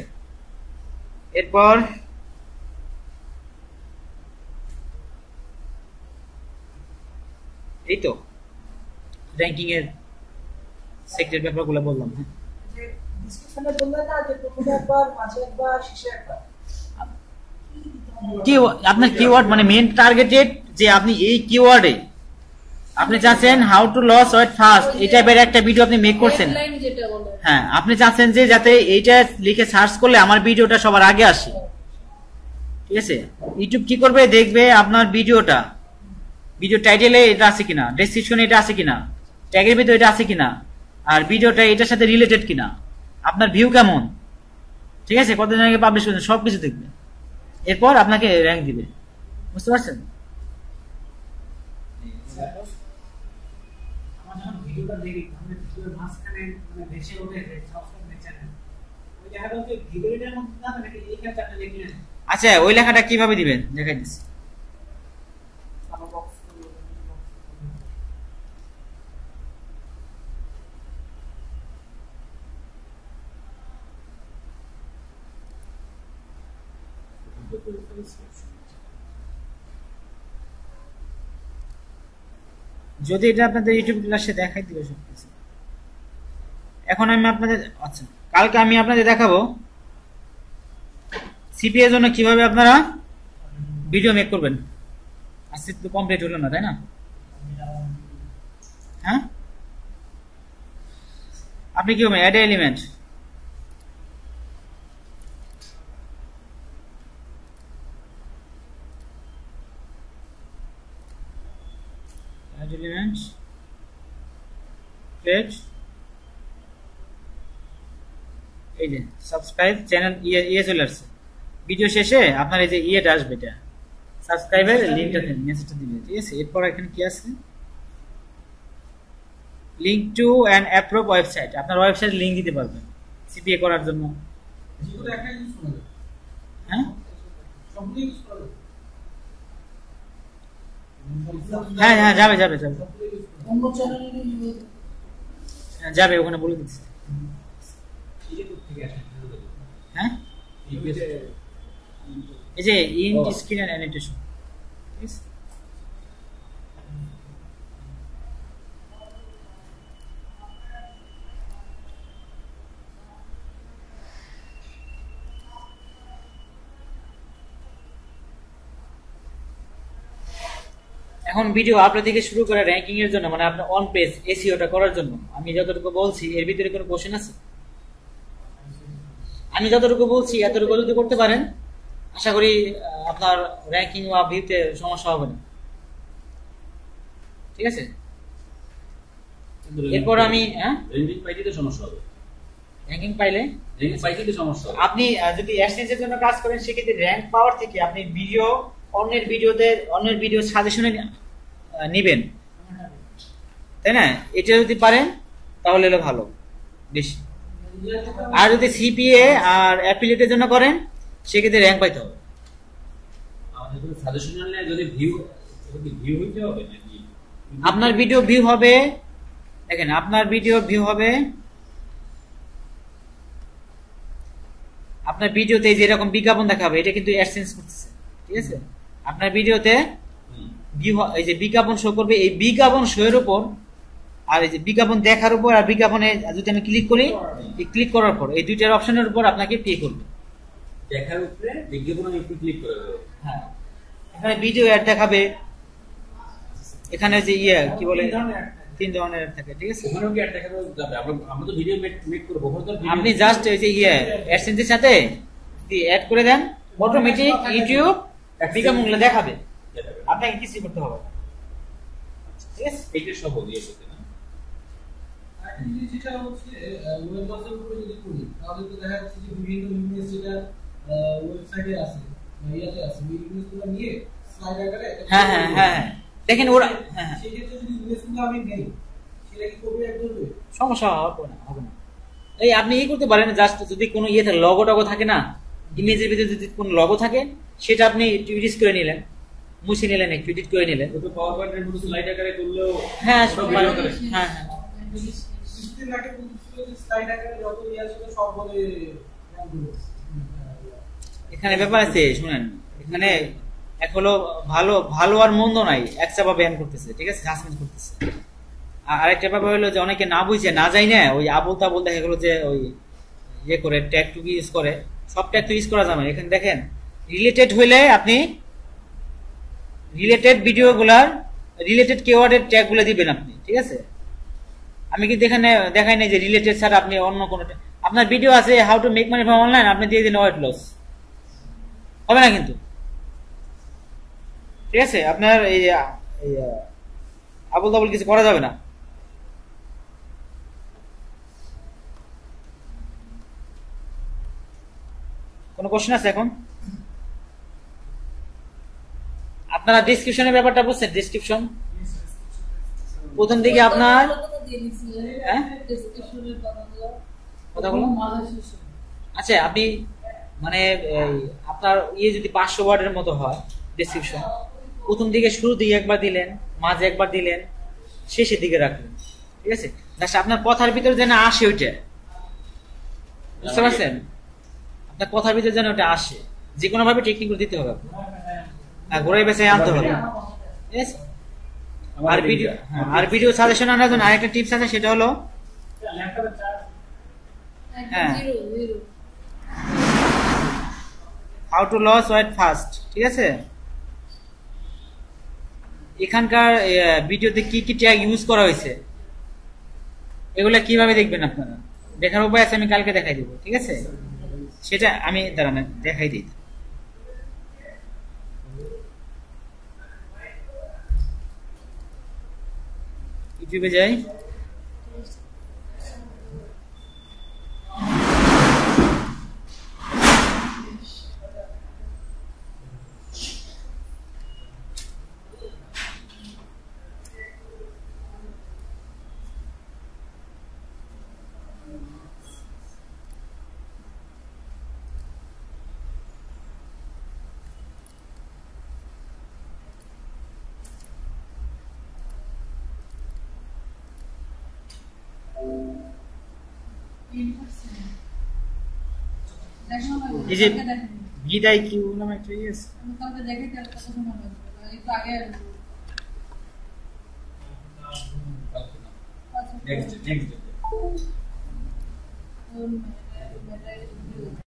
এরপর এই তো র্যাঙ্কিং এর সেক্টর ব্যাপারগুলো বললাম। হ্যাঁ, যে ডিসক্রিপশনে বললেন না যে প্রথমে একবার, মাঝে একবার, শেষে একবার, কি আপনার কিওয়ার্ড মানে মেইন টার্গেটেড, যে আপনি এই কিওয়ার্ডে আপনি চাচ্ছেন how to loss weight fast, এই টাইপের একটা ভিডিও আপনি মেক করছেন। হ্যাঁ, আপনি চাচ্ছেন যে যাতে এইটা লিখে সার্চ করলে আমার ভিডিওটা সবার আগে আসে। ঠিক আছে, ইউটিউব কি করবে, দেখবে আপনার ভিডিওটা, ভিডিও টাইটেলে এটা আছে কিনা, ডেসক্রিপশনে এটা আছে কিনা, ট্যাগের ভিতরে এটা আছে কিনা, আর ভিডিওটা এটার সাথে রিলেটেড কিনা, আপনার ভিউ কেমন, ঠিক আছে, কতজন আগে পাবলিশ করছেন, সবকিছু দেখবে। এরপর আপনাকে র্যাঙ্ক দিবে। বুঝতে পারছেন? আমার যখন ভিডিওটা দেখি, ভিডিওর মাঝখানে এখানে মানে ভেসে ওঠে সবসময় ভেসে না ওই জায়গাটা হচ্ছে ভিডিওটার মধ্যে না নাকি এইখানে চারটা লিখলেন আচ্ছা ওই লেখাটা কিভাবে দিবেন দেখাই দিচ্ছি। আমার বক্স যদি এটা আপনাদের ইউটিউব ক্লাসে দেখাই দিবে সবকিছু। এখন আমি আপনাদের আচ্ছা কালকে আমি আপনাদের দেখাবো সিপি এর জন্য কিভাবে আপনারা ভিডিও মেক করবেন। আজকে তো কমপ্লিট হলো না তাই না? হ্যাঁ আপনি কি করবেন অ্যাড এলিমেন্ট elements plate এই যে সাবস্ক্রাইব চ্যানেল ইয়ে চলে আসছে ভিডিও শেষে আপনার এই যে ইয়েটা আসবে এটা সাবস্ক্রাইবের লিংকটা মেসেজটা দিবে ঠিক আছে। এরপর এখানে কি আছে link to an approve website আপনার ওয়েবসাইট লিংক দিতে পারবেন সিপিএ করার জন্য। যেগুলো একটা ইউজ করা হ্যাঁ সবগুলো ইউজ করা হ্যাঁ হ্যাঁ যাবে যাবে যাবে অন্য চ্যানেলে যাবে ওখানে বলে দিচ্ছি। হ্যাঁ এই যে ইন্ট স্ক্রিন এন্ড অ্যানিটেশন এখন ভিডিও আপলোড থেকে শুরু করে র‍্যাঙ্কিং এর জন্য মানে আপনার অন পেজ এসইওটা করার জন্য আমি যতটুকু বলছি এর ভিতরে কোনো কোশ্চেন আছে? আমি যতটুকু বলছি এতটুকু যদি করতে পারেন আশা করি আপনার র‍্যাঙ্কিং বা ভিউতে সমস্যা হবে না ঠিক আছে। এরপর আমি র্যাঙ্কিং পাইতে তো সমস্যা হবে। র‍্যাঙ্কিং পাইলে র্যাঙ্কিং পাইতে তো সমস্যা হবে। আপনি যদি অ্যাডসেন্সের জন্য কাজ করেন সেক্ষেত্রে র‍্যাঙ্ক পাওয়ার থেকে আপনি ভিডিও অন্যের ভিডিও সাজেশনে নেবেন তাই না? এটা যদি পারেন তাহলে হলো ভালো বেশি। আর যদি সিপিএ আর অ্যাফিলিয়েটের জন্য করেন সেক্ষেত্রে র‍্যাঙ্ক পাইতে হবে। আমাদের সাজেশন নিলে যদি ভিউ হইতে হবে নাকি আপনার ভিডিও ভিউ হবে দেখেন আপনার ভিডিও ভিউ হবে আপনার ভিডিওতে যেরকম বিজ্ঞাপন দেখাবে এটা কিন্তু অ্যাডসেন্স করতেছে ঠিক আছে। আপনার ভিডিওতে ভিউ এই যে বিজ্ঞাপন শো করবে এই বিজ্ঞাপন শো এর উপর আর এই যে বিজ্ঞাপন দেখার উপর আর বিজ্ঞাপনে যদি আমি ক্লিক করি এই ক্লিক করার পর এই দুইটার অপশনের উপর আপনাকে পে করবে। দেখার উপরে বিজ্ঞাপনে একটু ক্লিক করে দেব। হ্যাঁ এখানে ভিডিও অ্যাড দেখাবে এখানে যে কি বলে তিন ধরনের অ্যাড থাকে ঠিক আছে। ওখানেও কি অ্যাড দেখানো যাবে? আমরা তো ভিডিও মেক করব ওখানে তো আপনি জাস্ট এই যে অ্যাডসেন্সের সাথে অ্যাড করে দেন অটোমেটিক ইউটিউব বিজ্ঞাপনগুলো দেখাবে আপনাকে কিছু করতে হবে ঠিক আছে। এইটা সব দিয়ে করতে না আরেকটা জিনিস যেটা হচ্ছে ওয়েব ব্রাউজারের উপরে যদি করি তাহলে তো দেখা যাচ্ছে যে বিভিন্ন ইমেজ যেটা ওয়েবসাইটে আছে বা ইয়াতে আছে ওই ইমেজগুলো নিয়ে স্লাইড আকারে হ্যাঁ হ্যাঁ হ্যাঁ দেখেন ওরা হ্যাঁ সেই ক্ষেত্রে যদি ইমেজগুলো আমি নেই সেটা কি কপি অ্যাড করবে? সমস্যা হবে না। এই আপনি কি করতে পারেন জাস্ট যদি কোনো লগো টগো থাকে না ইমেজের ভিতরে যদি কোনো লগো থাকে সেটা আপনি এডিট করে নিলেন মুছে নিলেন একটু এডিট করে নিলেন তো পাওয়ার পয়েন্টের মতো স্লাইড আকারে করলেও হ্যাঁ সব ভিডিও করে হ্যাঁ হ্যাঁ সিস্টেম আগে বলছিল যে স্লাইড আকারে যত ইয়া ছিল সব বলে এখানে ব্যাপার আছে শুনেন এখানে এক হলো ভালো আর মন্দ নাই একচাপা ব্যান করতেছে ঠিক আছে জাজমেন্ট করতেছে। আর আরেকটা ব্যাপার হলো যে অনেকে না বুঝে না যায় না ওই আবল তাবল দেখা গেলো যে ওই করে ট্যাগ টু ইউজ করে সব ট্যাগ তো ইউজ করা যাবে এখানে দেখেন রিলেটেড হইলে আপনি রিলেটেড ভিডিওগুলার রিলেটেড কিওয়ার্ডের ট্যাগ গুলো দিবেন আপনি ঠিক আছে। আমি কিন্তু এখানে দেখাই নাই যে রিলেটেড ছাড়া আপনি অন্য কোনো আপনার ভিডিও আছে how to make money from online আপনি দিয়ে দিন ওয়েট লস হবে না কিন্তু ঠিক আছে। আপনার এই আবল তাবল কিছু করা যাবে না। কোনো কোশ্চেন আছে এখন? আপনারা ডেসক্রিপশনের ব্যাপারটা বুঝছেন? ডেসক্রিপশন প্রথম দিকে আপনার হ্যাঁ কথাগুলো আচ্ছা আপনি মানে আপনার যদি 500 ওয়ার্ডের মতো হয় ডেসক্রিপশন, প্রথম দিকে শুরু দিকে একবার দিলেন, মাঝে একবার দিলেন, শেষের দিকে রাখলেন, ঠিক আছে? জাস্ট আপনার কথার ভিতরে যেন আসে ওইটা, বুঝতে পারছেন? আপনার কথার ভিতরে যেন ওটা আসে, যে কোনো ভাবে টেকনিক করে দিতে হবে আপনার, ঘুরে বেছে আনতে হবে, ঠিক আছে? আর ভিডিও সাজেশন আনার জন্য আরেকটা টিপস আছে, সেটা হলো how to loss weight fast, ঠিক আছে? এখানকার ভিডিওতে কি কি ট্যাগ ইউজ করা হয়েছে এগুলা কিভাবে দেখবেন আপনারা, দেখার উপায় আছে, আমি কালকে দেখাই দিব, ঠিক আছে? সেটা আমি দাঁড়ান দেখাই দিই। ইউটিউবে যাই, এই যে বিদায় কি নাম একটা আছে, নেক্সট